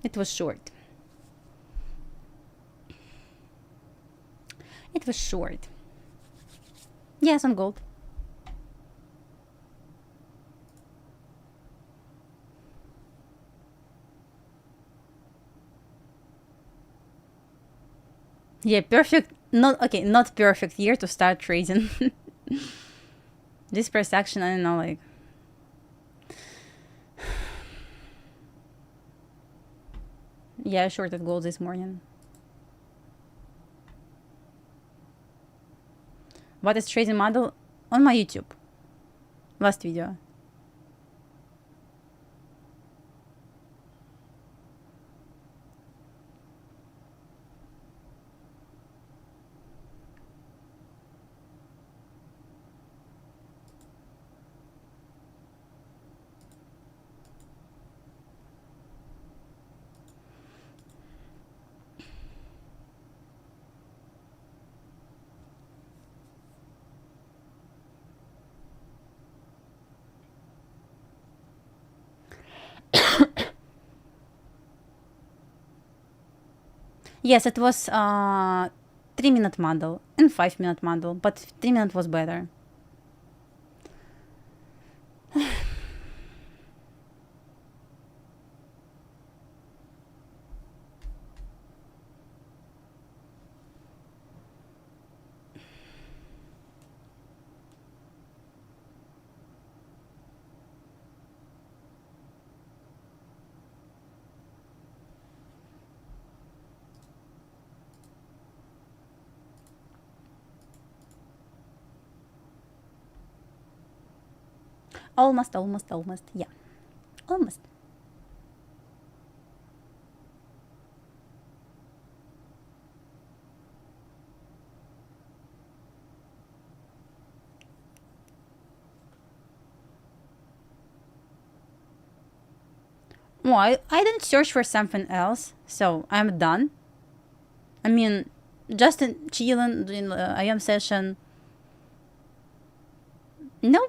It was short. It was short. Yes, on gold. Yeah, perfect. Not perfect year to start trading. This price action, I don't know, like. Yeah, I shorted gold this morning. What is trading model? On my YouTube. Last video. Yes, it was 3-minute model and 5-minute model, but 3-minute was better. Almost, yeah, almost. Well, I didn't search for something else, so I'm done. I mean, just chilling doing the IM session. No,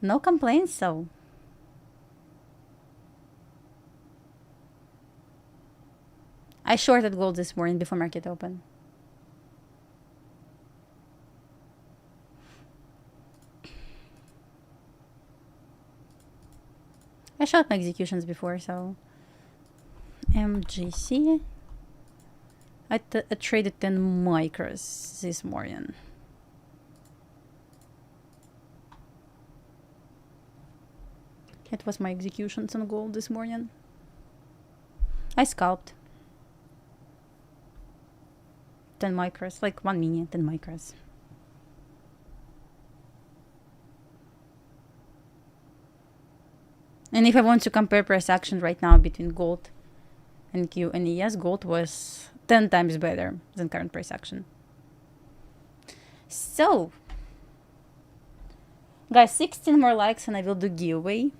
no complaints. So I shorted gold this morning before market open. I shot my executions before, so MGC. I traded 10 micros this morning. It was my executions on gold this morning. I scalped 10 micros, like 1 mini, 10 micros. And if I want to compare price action right now between gold and Q and ES, gold was 10 times better than current price action. So, guys, 16 more likes and I will do giveaway.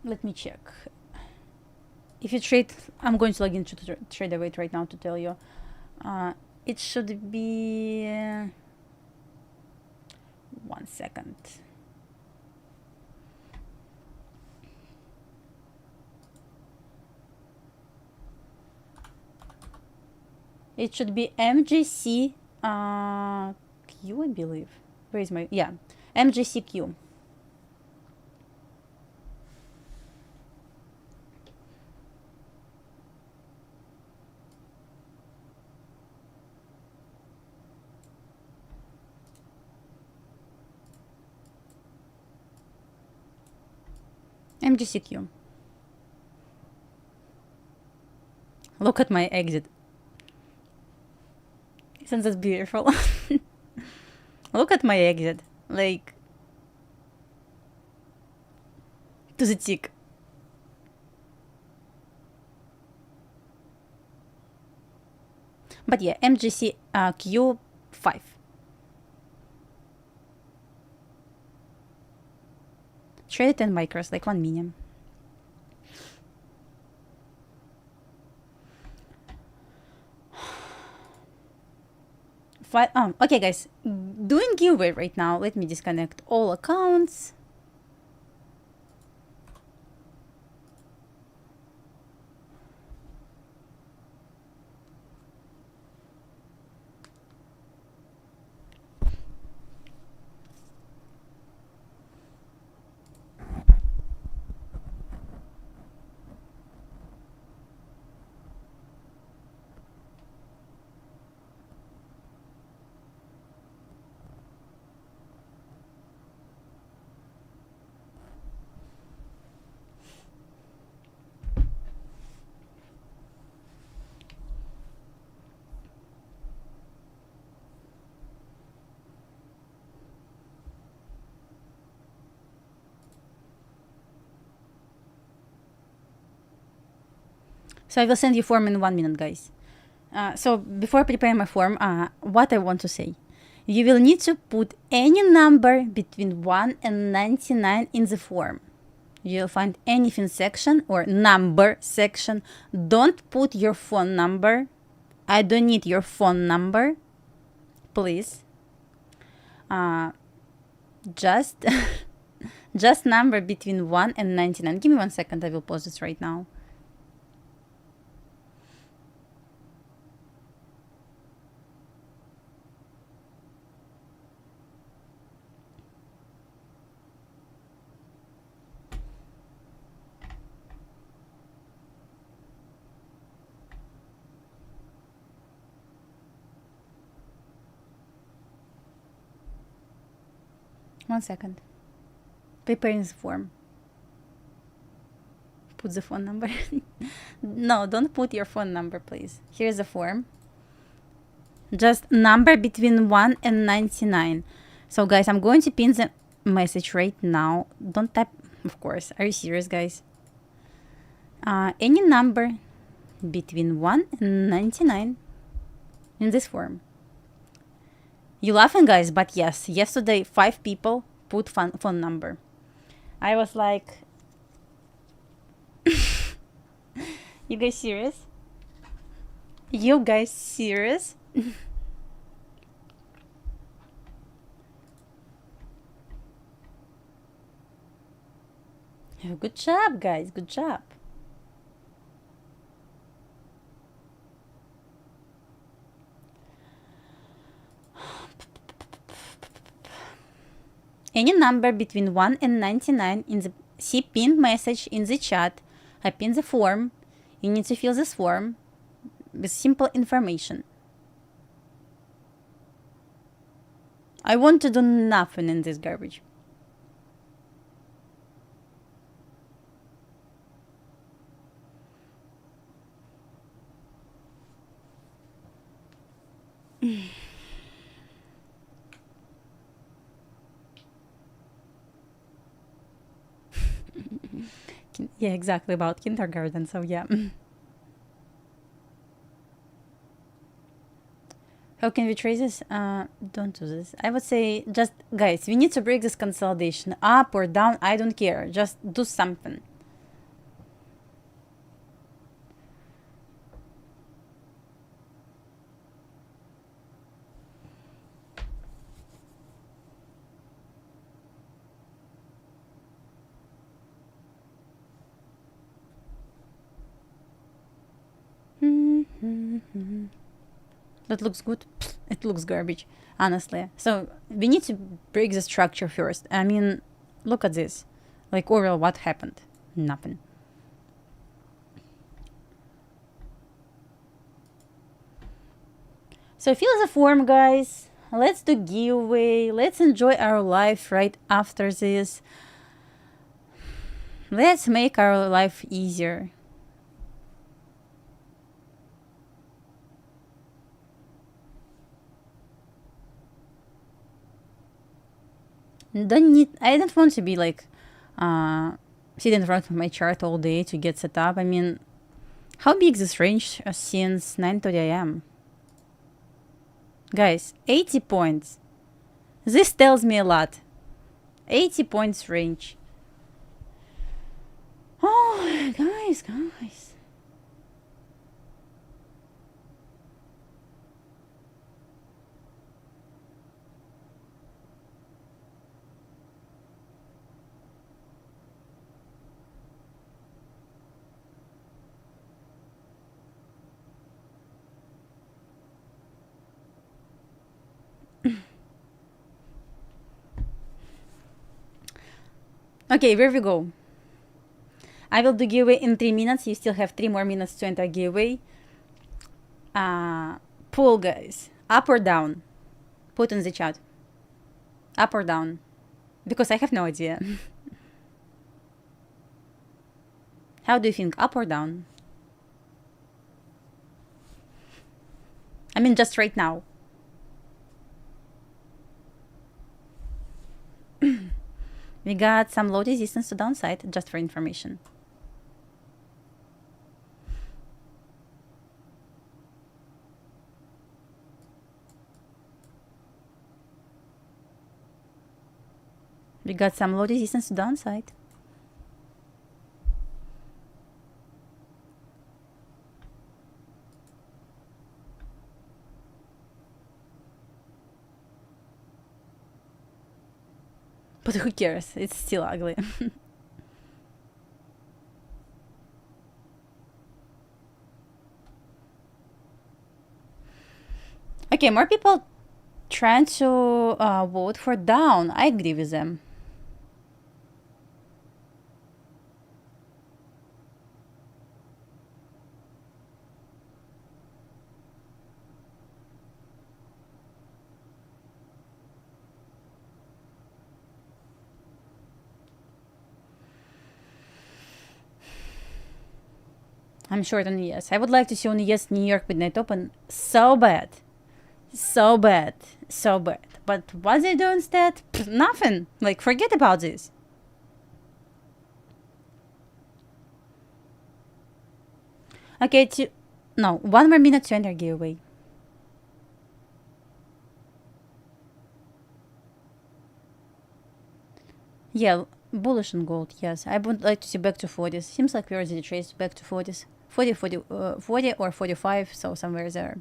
Let me check. If you trade, I'm going to log into TradeAway right now to tell you. It should be 1 second. It should be MGC Q, I believe. Where is my, yeah, MGC Q. MGCQ. Look at my exit. Isn't that beautiful? Look at my exit. Like, to the tick. But yeah, MGC Q5. Traded 10 micros, like 1 minion. Okay, guys, doing giveaway right now. Let me disconnect all accounts. So I will send you form in 1 minute, guys. So before preparing my form, what I want to say You will need to put any number between 1 and 99 in the form. You'll find anything section or number section. Don't put your phone number. I don't need your phone number, please. Just just number between 1 and 99. Give me 1 second. I will pause this right now. One second. Preparing the form. Put the phone number. No, don't put your phone number, please. Here's the form. Just number between 1 and 99. So, guys, I'm going to pin the message right now. Don't type, of course. Are you serious, guys? Any number between 1 and 99 in this form. You laughing, guys, but yes, yesterday 5 people put phone number. I was like, you guys serious? You guys serious? Good job, guys. Good job. Any number between 1 and 99 in the see pinned message in the chat. I pinned the form. You need to fill this form with simple information. I want to do nothing in this garbage. Yeah, exactly, about kindergarten, so yeah. How can we trace this? Don't do this. I would say just, guys, we need to break this consolidation. Up or down, I don't care. Just do something. That looks good. It looks garbage, honestly. So we need to break the structure first. I mean, look at this. Like, overall, what happened? Nothing. So fill the form, guys. Let's do giveaway. Let's enjoy our life right after this. Let's make our life easier. I don't want to be like sit in front of my chart all day to get set up. I mean, how big is this range since 9:30 a.m.? Guys, 80 points. This tells me a lot. 80 points range. Oh, guys. Okay, where we go? I will do giveaway in 3 minutes. You still have 3 more minutes to enter giveaway. Pull, guys. Up or down? Put in the chat. Up or down? Because I have no idea. How do you think? Up or down? I mean, just right now. We got some low resistance to downside, just for information. We got some low resistance to downside. But who cares? It's still ugly. Okay, more people trying to vote for down. I agree with them. I'm short on yes. I would like to see on yes New York midnight open so bad. So bad. So bad. But what they do instead? Pff, nothing. Like, forget about this. Okay, no, 1 more minute to enter giveaway. Yeah, bullish on gold, yes. I would like to see back to 40s. Seems like we already traced back to 40s. 40 or 45, so somewhere there.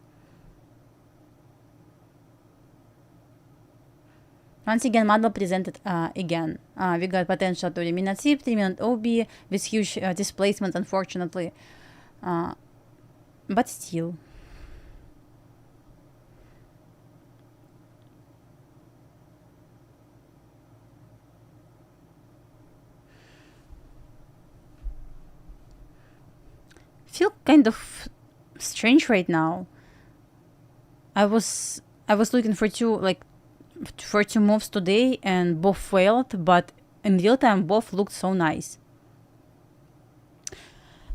Once again, model presented again. We got potential to 3-minute SIP, 3-minute OB with huge displacement, unfortunately. But still. Feel kind of strange right now. I was looking for two moves today and both failed, but in real time both looked so nice.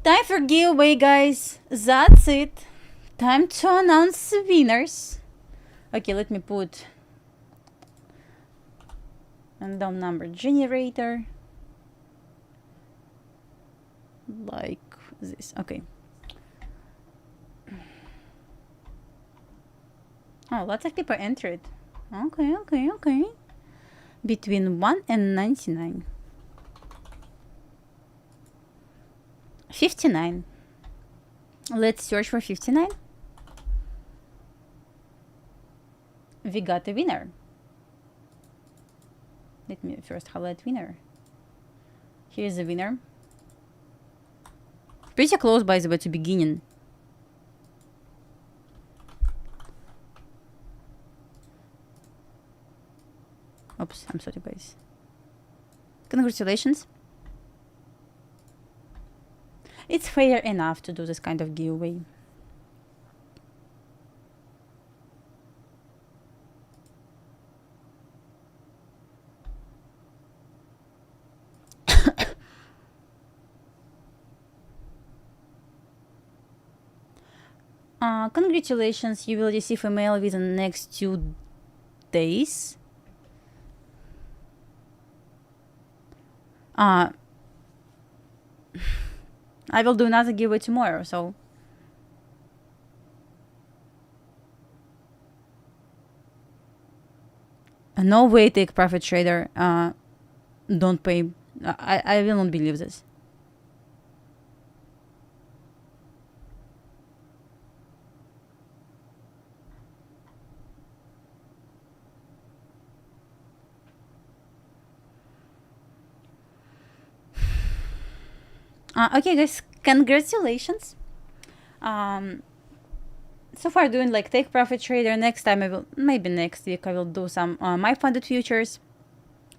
Time for giveaway, guys. That's it. Time to announce the winners. Okay, let me put random number generator like this. Okay. Oh, lots of people entered. Okay. Between 1 and 99. 59. Let's search for 59. We got a winner. Let me first highlight winner. Here's the winner. Pretty close, by the way, to beginning. Oops, I'm sorry, guys. Congratulations. It's fair enough to do this kind of giveaway. Congratulations, you will receive a mail within the next 2 days. I will do another giveaway tomorrow, so no way, take profit trader. Don't pay. I will not believe this. Okay, guys, congratulations. So far doing like take profit trader. Next time maybe next week I will do some my funded futures.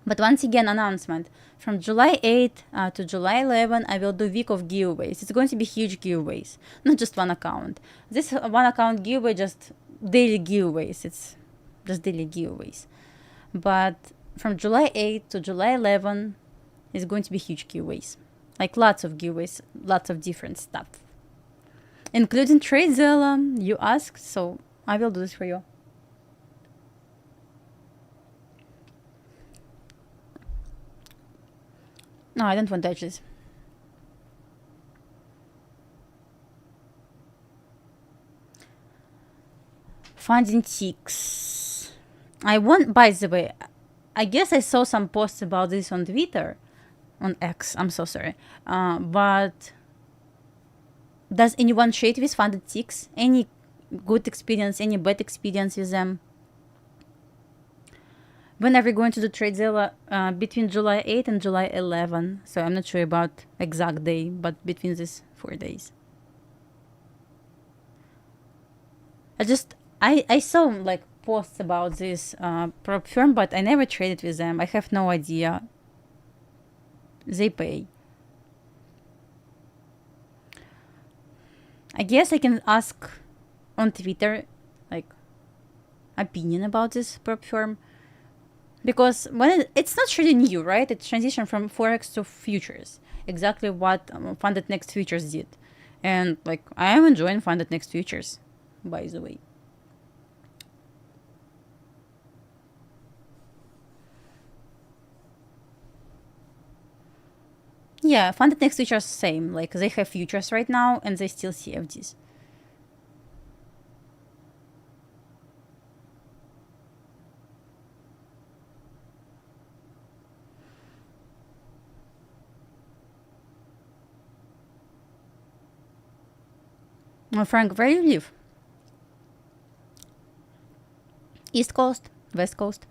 But once again, announcement from July 8 to July 11, I will do week of giveaways. It's going to be huge giveaways, not just one account. This one account giveaway, just daily giveaways. It's just daily giveaways. But from July 8 to July 11 is going to be huge giveaways. Like lots of giveaways, lots of different stuff. Including TradeZella, you asked, so I will do this for you. No, I don't want to touch this. Funding ticks. I want, by the way, I guess I saw some posts about this on Twitter, on X. I'm so sorry. But does anyone trade with funded ticks? Any good experience? Any bad experience with them? When are we going to do TradeZella? Between July 8 and July 11. So I'm not sure about exact day, but between these 4 days. I saw like posts about this prop firm, but I never traded with them. I have no idea. They pay. I guess I can ask on Twitter, like, opinion about this prop firm. Because when it's not really new, right? It's transition from Forex to futures. Exactly what Funded Next Futures did. And like, I am enjoying Funded Next Futures, by the way. Yeah, Funded Next Futures same. Like, they have futures right now and they still CFDs. Frank, where do you live? East Coast? West Coast?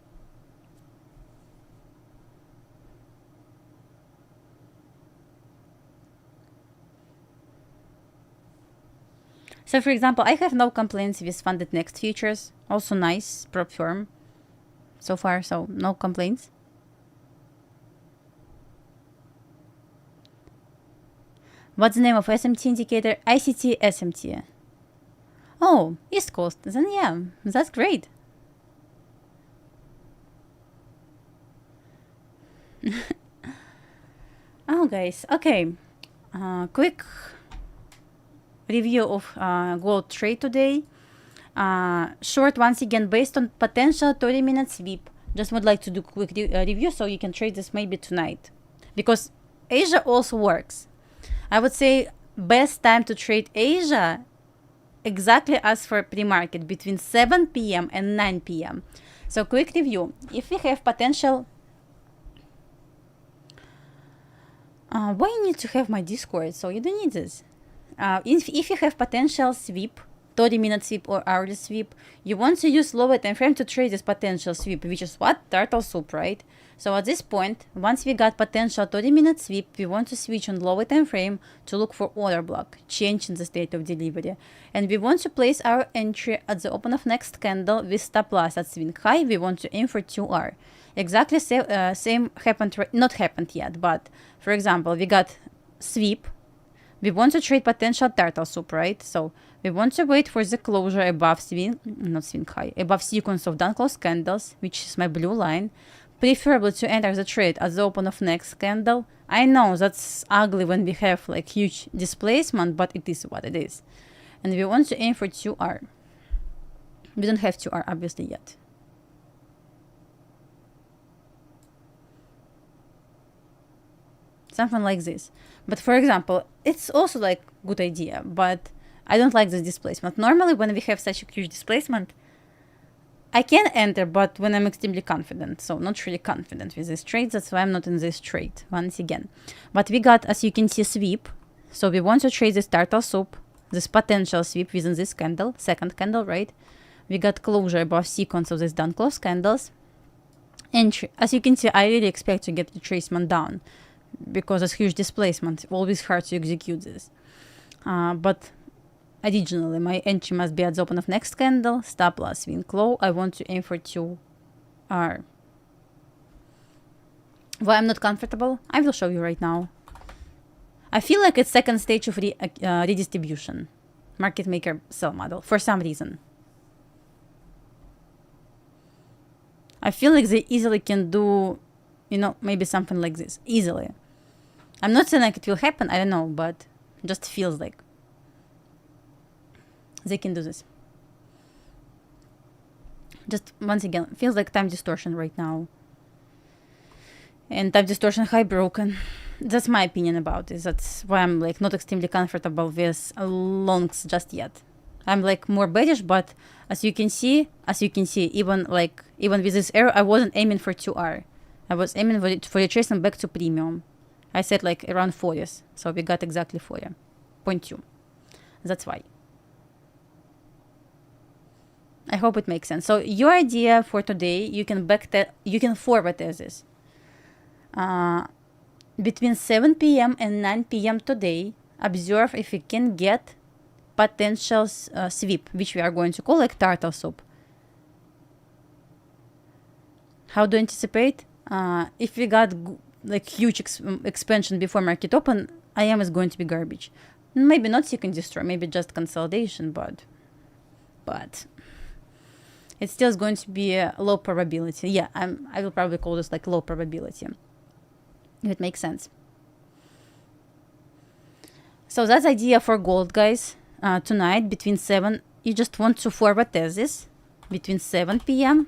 So, for example, I have no complaints with Funded Next Futures. Also nice prop firm so far, so no complaints. What's the name of SMT indicator? ICT SMT. Oh, East Coast. Then yeah, that's great. Oh, guys. Okay. Quick review of gold trade today. Short once again based on potential 30-minute sweep. Just would like to do quick review so you can trade this maybe tonight. Because Asia also works. I would say best time to trade Asia exactly as for pre-market between 7 p.m. and 9 p.m. So quick review. If we have potential... why you need to have my Discord? So you don't need this. If you have potential sweep, 30-minute sweep or hourly sweep, you want to use lower time frame to trade this potential sweep, which is what? Turtle soup, right? So at this point, once we got potential 30-minute sweep, we want to switch on lower time frame to look for order block, change in the state of delivery. And we want to place our entry at the open of next candle with stop loss at swing high. We want to aim for 2R. Exactly same happened, not happened yet, but for example, we got sweep. We want to trade potential turtle soup, right? So we want to wait for the closure above above sequence of down close candles, which is my blue line. Preferably to enter the trade at the open of next candle. I know that's ugly when we have like huge displacement, but it is what it is. And we want to aim for 2R. We don't have 2R obviously yet. Something like this. But for example, it's also like good idea, but I don't like this displacement. Normally when we have such a huge displacement, I can enter, but when I'm extremely confident. So not really confident with this trade. That's why I'm not in this trade once again. But we got, as you can see, sweep. So we want to trade this turtle soup, this potential sweep within this candle, second candle, right? We got closure above sequence of these down close candles. And as you can see, I really expect to get retracement down because it's huge displacement. Always hard to execute this. But additionally, my entry must be at the open of next candle, stop loss, swing low. I want to aim for 2R. Why I'm not comfortable? I will show you right now. I feel like it's second stage of redistribution. Market maker sell model, for some reason. I feel like they easily can do, you know, maybe something like this. Easily. I'm not saying like it will happen, I don't know, but just feels like they can do this. Just once again, feels like time distortion right now. And time distortion high broken. That's my opinion about this. That's why I'm like not extremely comfortable with longs just yet. I'm like more bearish, but as you can see, even with this arrow, I wasn't aiming for 2R. I was aiming for the tracing back to premium. I said like around 40s, so we got exactly 40.2. That's why. I hope it makes sense. So your idea for today, you can forward test this. Between 7 p.m. and 9 p.m. today, observe if you can get potential sweep, which we are going to call like turtle soup. How do you anticipate? If we got like huge expansion before market open, IM is going to be garbage. Maybe not seek and destroy, maybe just consolidation, but it still is going to be a low probability. Yeah, I will probably call this like low probability, if it makes sense. So that's idea for gold, guys. Tonight between 7, you just want to forward test this between 7 p.m.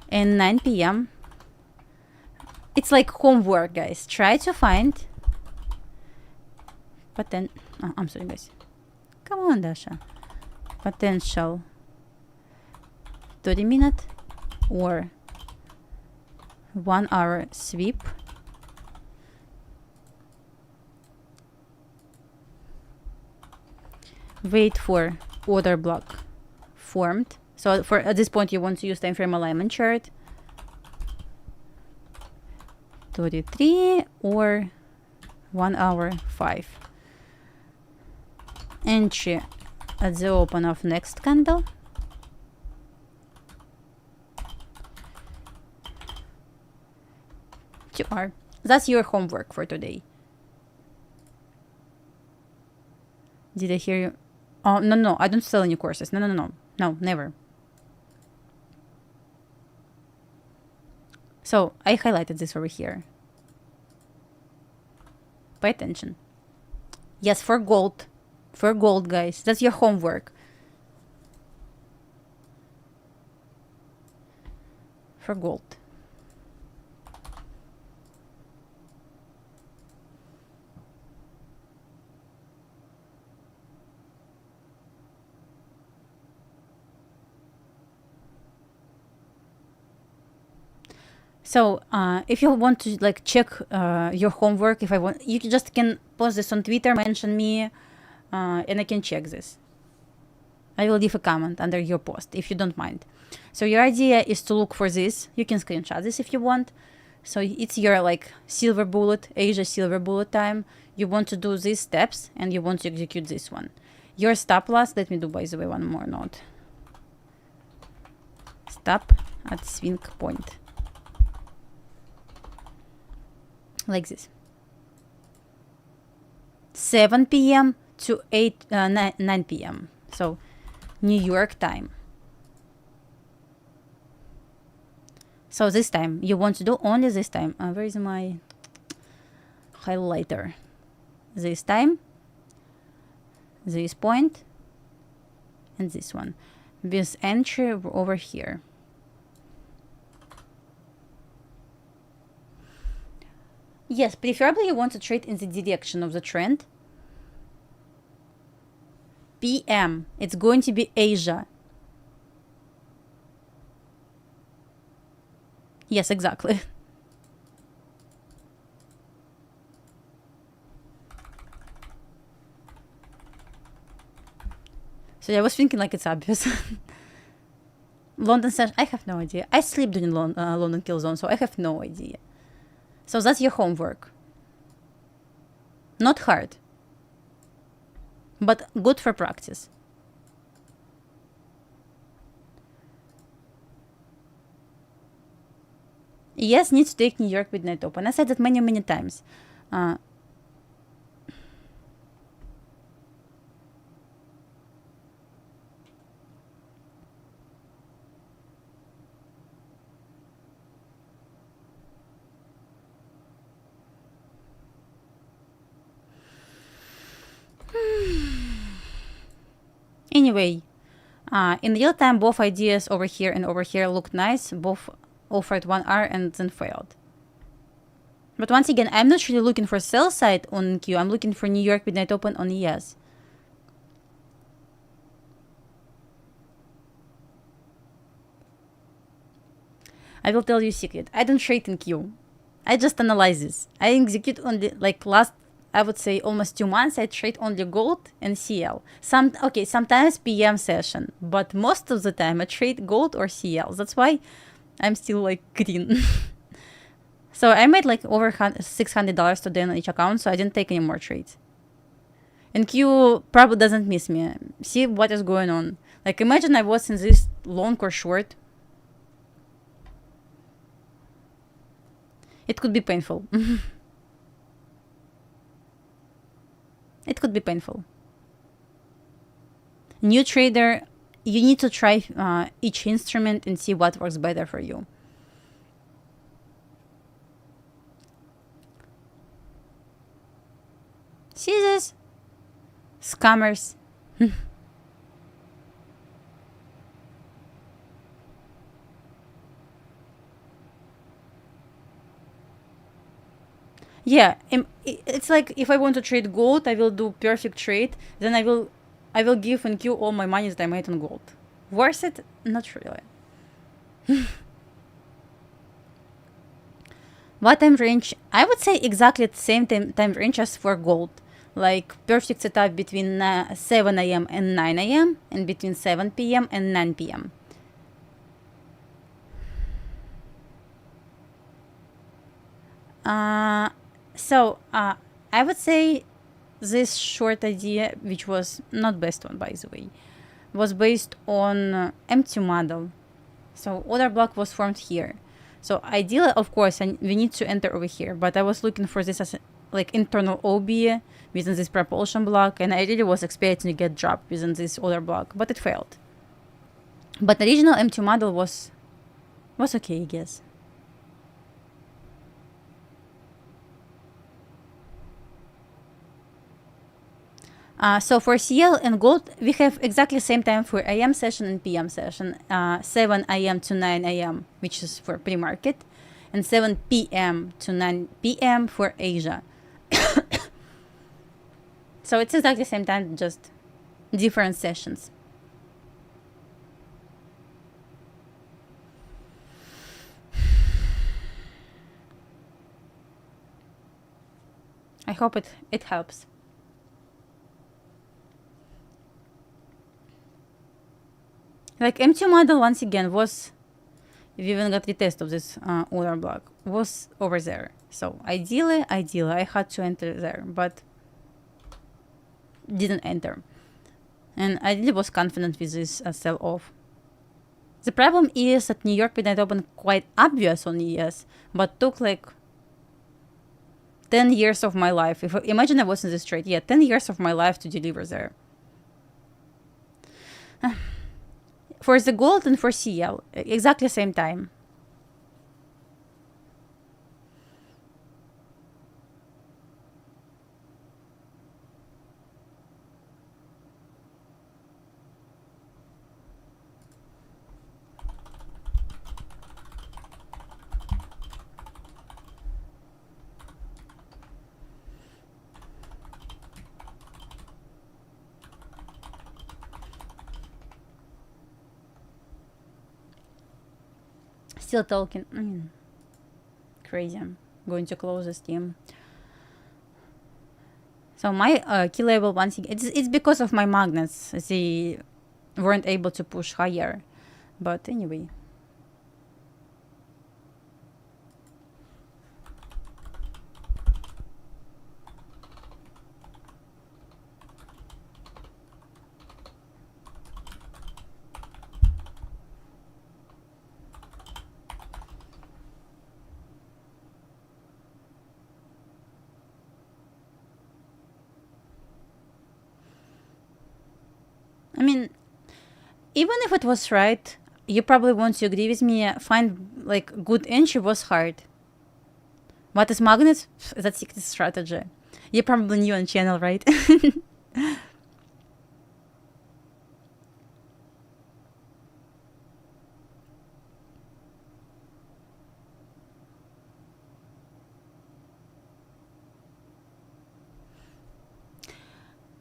and 9 p.m. It's like homework, guys. Try to find I'm sorry, guys. Come on, Dasha. Potential 30-minute or 1 hour sweep. Wait for order block formed. So at this point you want to use time frame alignment chart. 33 or 1 hour 5. Entry at the open of next candle. That's your homework for today. Did I hear you? Oh, no, I don't sell any courses. No, never. So I highlighted this over here. Pay attention. Yes, for gold, guys. That's your homework. For gold. So if you want to like check your homework, you just can post this on Twitter, mention me, and I can check this. I will leave a comment under your post if you don't mind. So your idea is to look for this. You can screenshot this if you want. So it's your like silver bullet, Asia silver bullet time. You want to do these steps and you want to execute this one. Your stop loss, let me do by the way one more note. Stop at swing point. Like this. 7 p.m. to 9 p.m. So New York time. So this time you want to do only this time. Where is my highlighter? This time, this point, and this one. With entry over here. Yes, preferably you want to trade in the direction of the trend. PM, it's going to be Asia. Yes, exactly. So yeah, I was thinking like it's obvious. London session, I have no idea. I sleep during London kill zone, so I have no idea. So that's your homework. Not hard, but good for practice. Yes, need to take New York midnight open. I said that many times. Anyway, in real time, both ideas over here and over here look nice. Both offered 1 hour and then failed. But once again, I'm not really looking for sell side on Q. I'm looking for New York midnight open on ES. I will tell you a secret. I don't trade in Q. I just analyze this. I execute only, like last, I would say almost 2 months, I trade only gold and CL. Sometimes PM session, but most of the time I trade gold or CL. That's why I'm still like green. So I made like over $600 today on each account, so I didn't take any more trades. And Q probably doesn't miss me. See what is going on. Like imagine I was in this long or short. It could be painful. It could be painful. New trader, you need to try each instrument and see what works better for you. See this? Scammers. Yeah, it's like if I want to trade gold, I will do perfect trade. Then I will give NQ all my money that I made on gold. Worth it? Not really. What time range? I would say exactly the same time range as for gold. Like perfect setup between 7 a.m. and 9 a.m. and between 7 p.m. and 9 p.m. I would say this short idea, which was not best one by the way, was based on empty model. So order block was formed here. So ideally, of course, we need to enter over here, but I was looking for this as like internal OB within this propulsion block, and I really was expecting to get dropped within this order block, but it failed. But the original empty model was okay, I guess. So for CL and gold, we have exactly same time for AM session and PM session. 7 a.m. to 9 a.m., which is for pre-market, and 7 p.m. to 9 p.m. for Asia. So it's exactly the same time, just different sessions. I hope it helps. Like empty model once again was, we even got retest of this order block, was over there. So ideally I had to enter there, but didn't enter. And I really was confident with this sell off. The problem is that New York midnight open quite obvious on ES, but took like 10 years of my life. Imagine I was in this trade, 10 years of my life to deliver there. For the gold and for CL, exactly same time. Still talking. Crazy. I'm going to close this team. So my key level once again, it's because of my magnets. They weren't able to push higher. But anyway. I mean, even if it was right, you probably won't agree with me. Find like good entry was hard. What is magnets? That's secret strategy. You probably new on channel, right?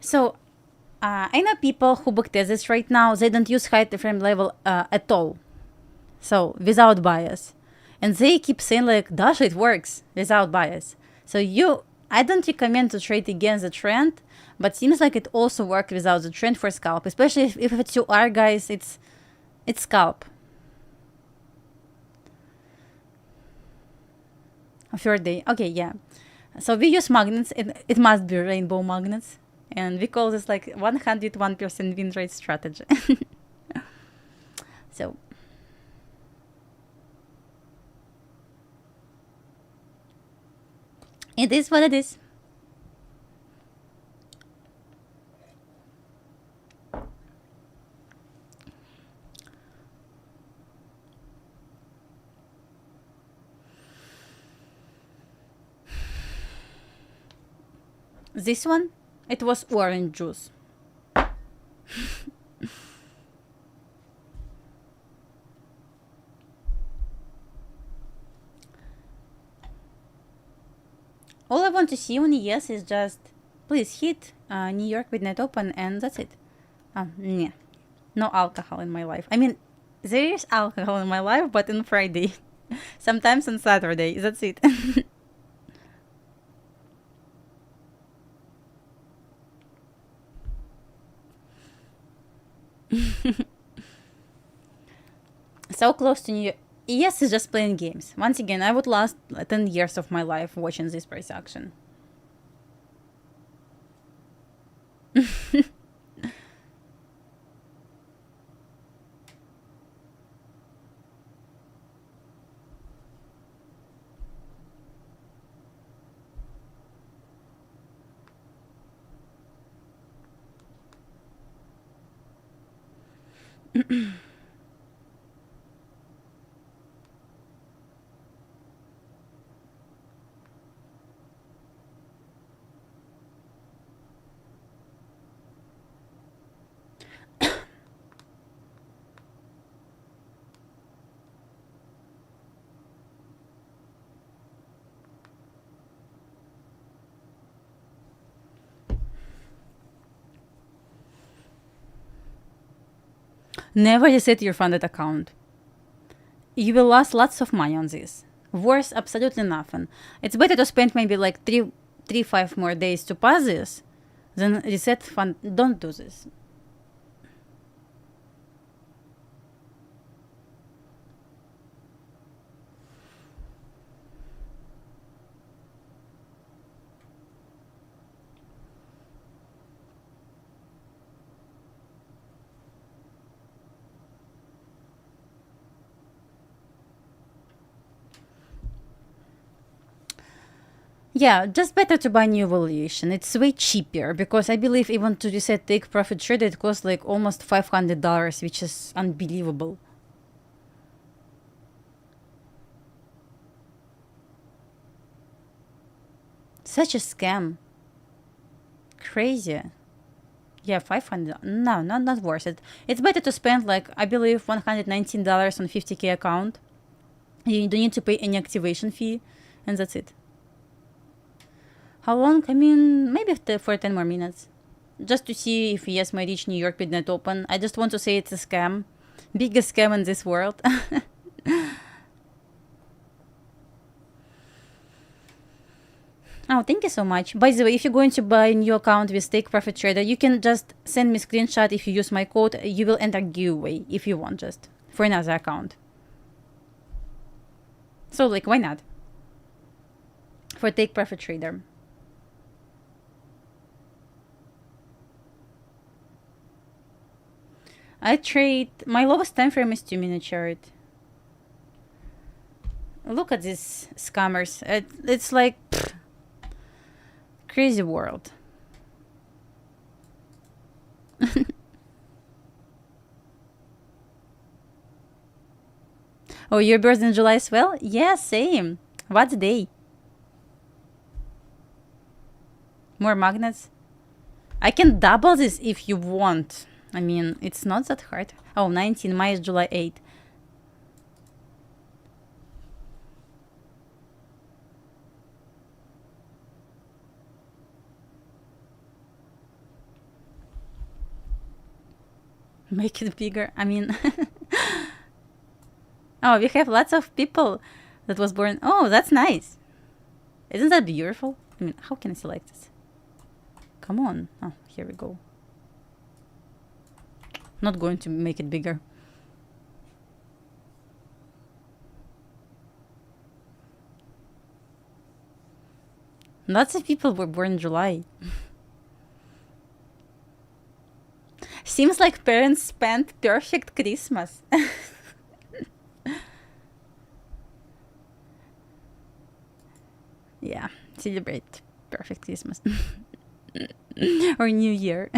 So I know people who backtest this right now. They don't use high frame level at all. So without bias. And they keep saying like, Dasha, it works without bias. So I don't recommend to trade against the trend, but seems like it also worked without the trend for scalp. Especially if it's you are, guys, it's scalp. Third day. Okay, yeah. So we use magnets. It must be rainbow magnets. And we call this like 101% win rate strategy. So it is what it is. This one, it was orange juice. All I want to see on ES is just, please hit New York with net open, and that's it. Yeah. No alcohol in my life. I mean, there is alcohol in my life, but on Friday. Sometimes on Saturday. That's it. So close to New York. Yes, it's just playing games. Once again, I would last 10 years of my life watching this price action. Never reset your funded account. You will lose lots of money on this. Worth absolutely nothing. It's better to spend maybe like 5 more days to pass this than reset fund. Don't do this. Yeah, just better to buy new valuation. It's way cheaper because I believe even to reset take profit trade it costs like almost $500, which is unbelievable. Such a scam. Crazy. Yeah, 500. No, not worth it. It's better to spend like I believe $119 on 50K account. You don't need to pay any activation fee, and that's it. How long? I mean, maybe for 10 more minutes. Just to see if yes, may reach New York with net open. I just want to say it's a scam. Biggest scam in this world. Oh, thank you so much. By the way, if you're going to buy a new account with Take Profit Trader, you can just send me a screenshot. If you use my code, you will enter giveaway if you want just for another account. So like, why not? For Take Profit Trader. I trade, my lowest time frame is 2-minute chart. Look at these scammers. It's like crazy world. Oh, your birthday in July as well? Yeah, same. What day? More magnets? I can double this if you want. I mean, it's not that hard. Oh, 19, mine is July 8. Make it bigger. I mean, oh, we have lots of people that was born. Oh, that's nice. Isn't that beautiful? I mean, how can I select this? Come on. Oh, here we go. Not going to make it bigger. Lots of people were born in July. Seems like parents spent perfect Christmas. Yeah, celebrate perfect Christmas. Or New Year.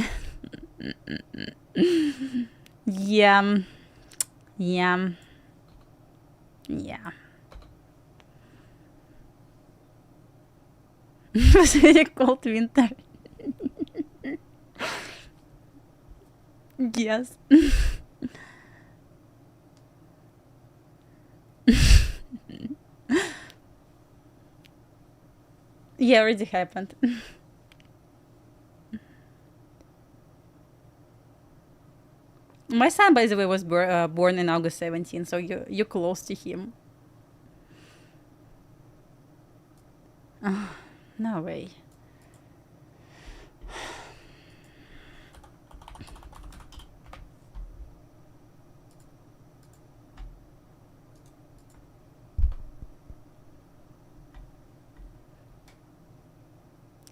Yeah. Yeah. Yeah. It was very cold winter. Yes. Yeah, already happened. My son, by the way, was born in August 17, so you're close to him. Oh, no way.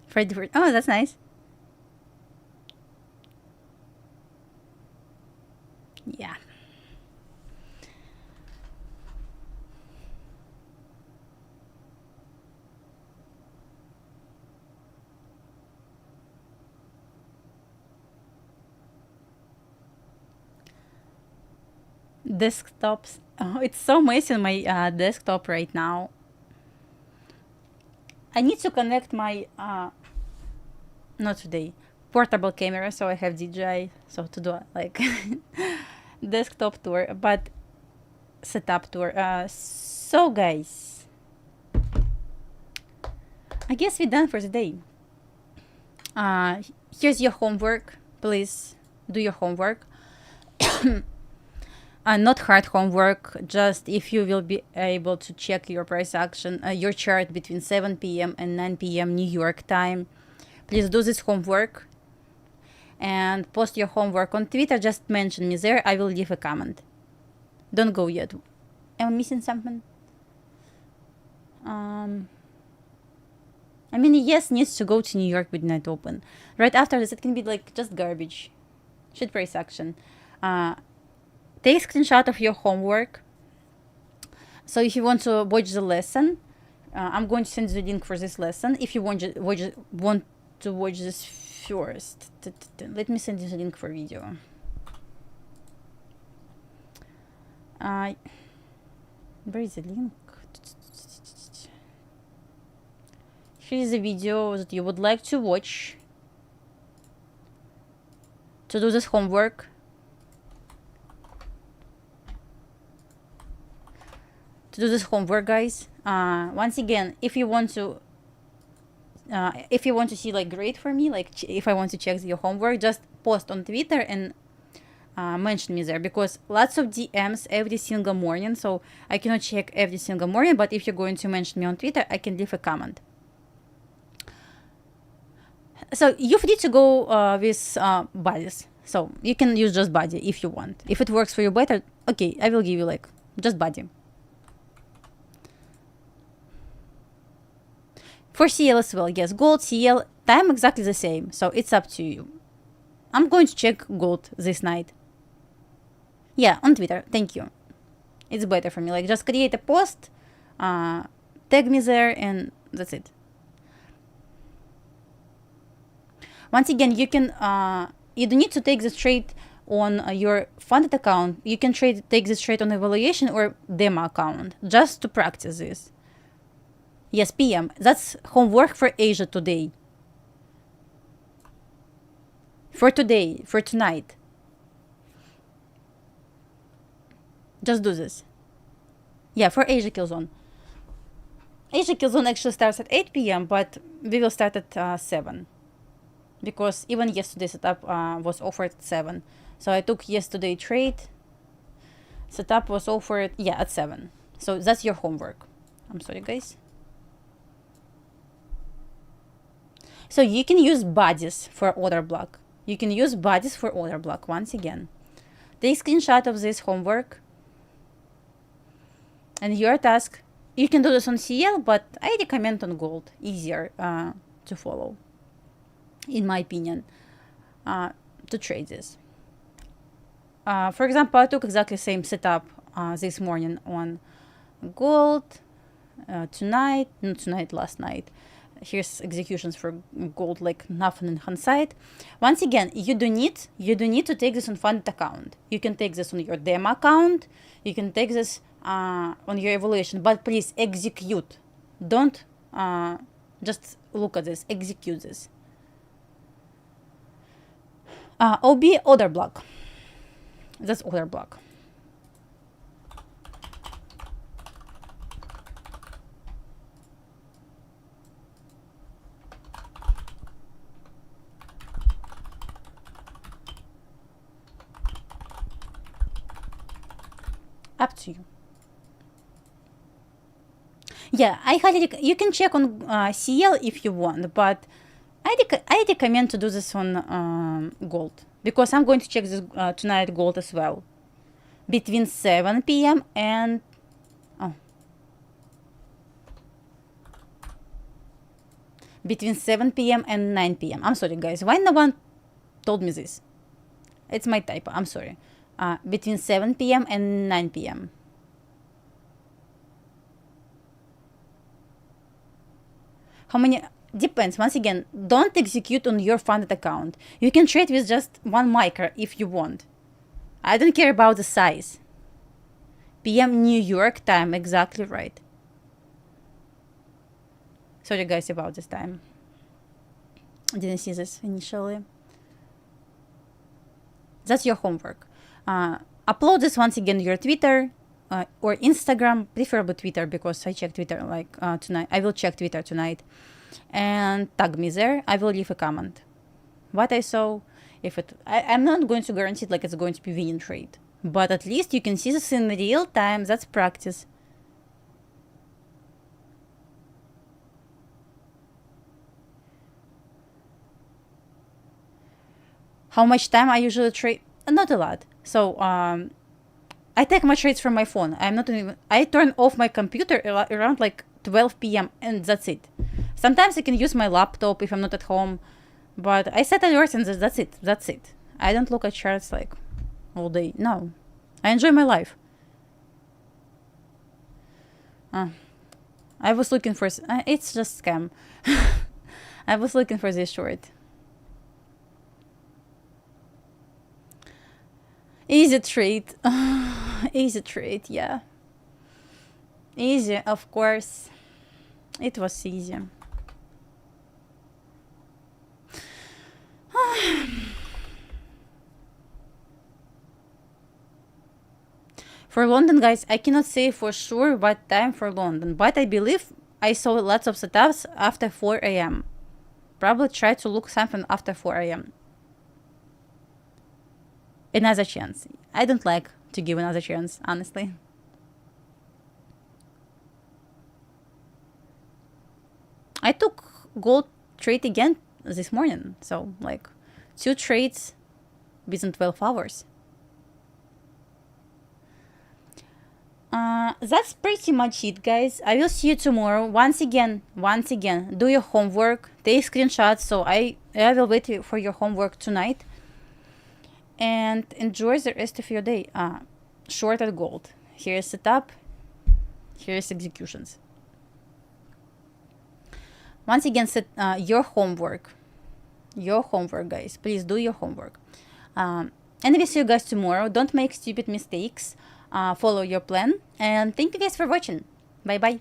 Freddy, oh, that's nice. Yeah. Desktops. Oh, it's so messy on my desktop right now. I need to connect my not today portable camera, so I have DJI, so to do like desktop tour, but setup tour. So guys, I guess we're done for the day. Here's your homework. Please do your homework. Not hard homework, just if you will be able to check your price action, your chart between 7 p.m. and 9 p.m. New York time. Please do this homework and post your homework on Twitter. Just mention me there. I will leave a comment. Don't go yet. Am I missing something? I mean, yes, needs to go to New York midnight open. Right after this, it can be like just garbage. Shit price action. Take a screenshot of your homework. So if you want to watch the lesson, I'm going to send you the link for this lesson. If you want to watch this first, let me send you the link for video. Where is the link? Here's the video that you would like to watch to do this homework. Guys. Once again, if you want to see like grade for me, like if I want to check your homework, just post on Twitter and mention me there, because lots of DMs every single morning, so I cannot check every single morning, but if you're going to mention me on Twitter, I can leave a comment. So you're free to go with buddies, so you can use just buddy if you want. If it works for you better, okay, I will give you like just buddy. For CL as well, yes, gold, CL, time exactly the same, so it's up to you. I'm going to check gold this night. Yeah, on Twitter, thank you. It's better for me, like just create a post, tag me there, and that's it. Once again, you can, you don't need to take this trade on your funded account. You can take this trade on evaluation or demo account, just to practice this. Yes, PM. That's homework for Asia today. For today, for tonight. Just do this. Yeah, for Asia Kill Zone. Asia Kill Zone actually starts at 8 p.m., but we will start at 7. Because even yesterday setup was offered at 7. So I took yesterday trade. Setup was offered, yeah, at 7. So that's your homework. I'm sorry, guys. So you can use bodies for order block. You can use bodies for order block once again. Take screenshot of this homework. And your task, you can do this on CL, but I recommend on gold, easier to follow, in my opinion, to trade this. For example, I took exactly the same setup this morning on gold, last night. Here's executions for gold, like nothing in hindsight. Once again, you do need to take this on funded account. You can take this on your demo account. You can take this on your evaluation, but please execute. Don't just look at this. Execute this. OB order block. That's order block. Up to you. Yeah, you can check on CL if you want, but I recommend to do this on gold, because I'm going to check this tonight gold as well, between 7 p.m. and between 7 p.m. and 9 p.m. I'm sorry, guys. Why no one told me this? It's my typo. I'm sorry. Between 7 p.m. and 9 p.m. How many? Depends. Once again, don't execute on your funded account. You can trade with just one micro if you want. I don't care about the size. PM New York time, exactly right. Sorry guys about this time. I didn't see this initially. That's your homework. Upload this once again to your Twitter or Instagram, preferably Twitter, because I check Twitter like tonight. I will check Twitter tonight. And tag me there. I will leave a comment. What I saw, I'm not going to guarantee like it's going to be winning trade, but at least you can see this in real time. That's practice. How much time I usually trade? Not a lot. So I take my trades from my phone. I turn off my computer around like 12 p.m. and that's it. Sometimes I can use my laptop if I'm not at home, but I set alerts and that's it. I don't look at charts like all day. No, I enjoy my life. I was looking for, it's just scam. I was looking for this short. Easy trade. Easy trade, yeah. Easy, of course. It was easy. For London, guys, I cannot say for sure what time for London, but I believe I saw lots of setups after 4 a.m. Probably try to look something after 4 a.m. Another chance. I don't like to give another chance, honestly. I took gold trade again this morning, so like 2 trades within 12 hours. That's pretty much it, guys. I will see you tomorrow. Once again, do your homework, take screenshots. So I will wait for your homework tonight, and enjoy the rest of your day. Short at gold. Here's setup. Here's executions. Once again, set your homework. Your homework, guys. Please do your homework. And we'll see you guys tomorrow. Don't make stupid mistakes. Follow your plan. And thank you guys for watching. Bye bye.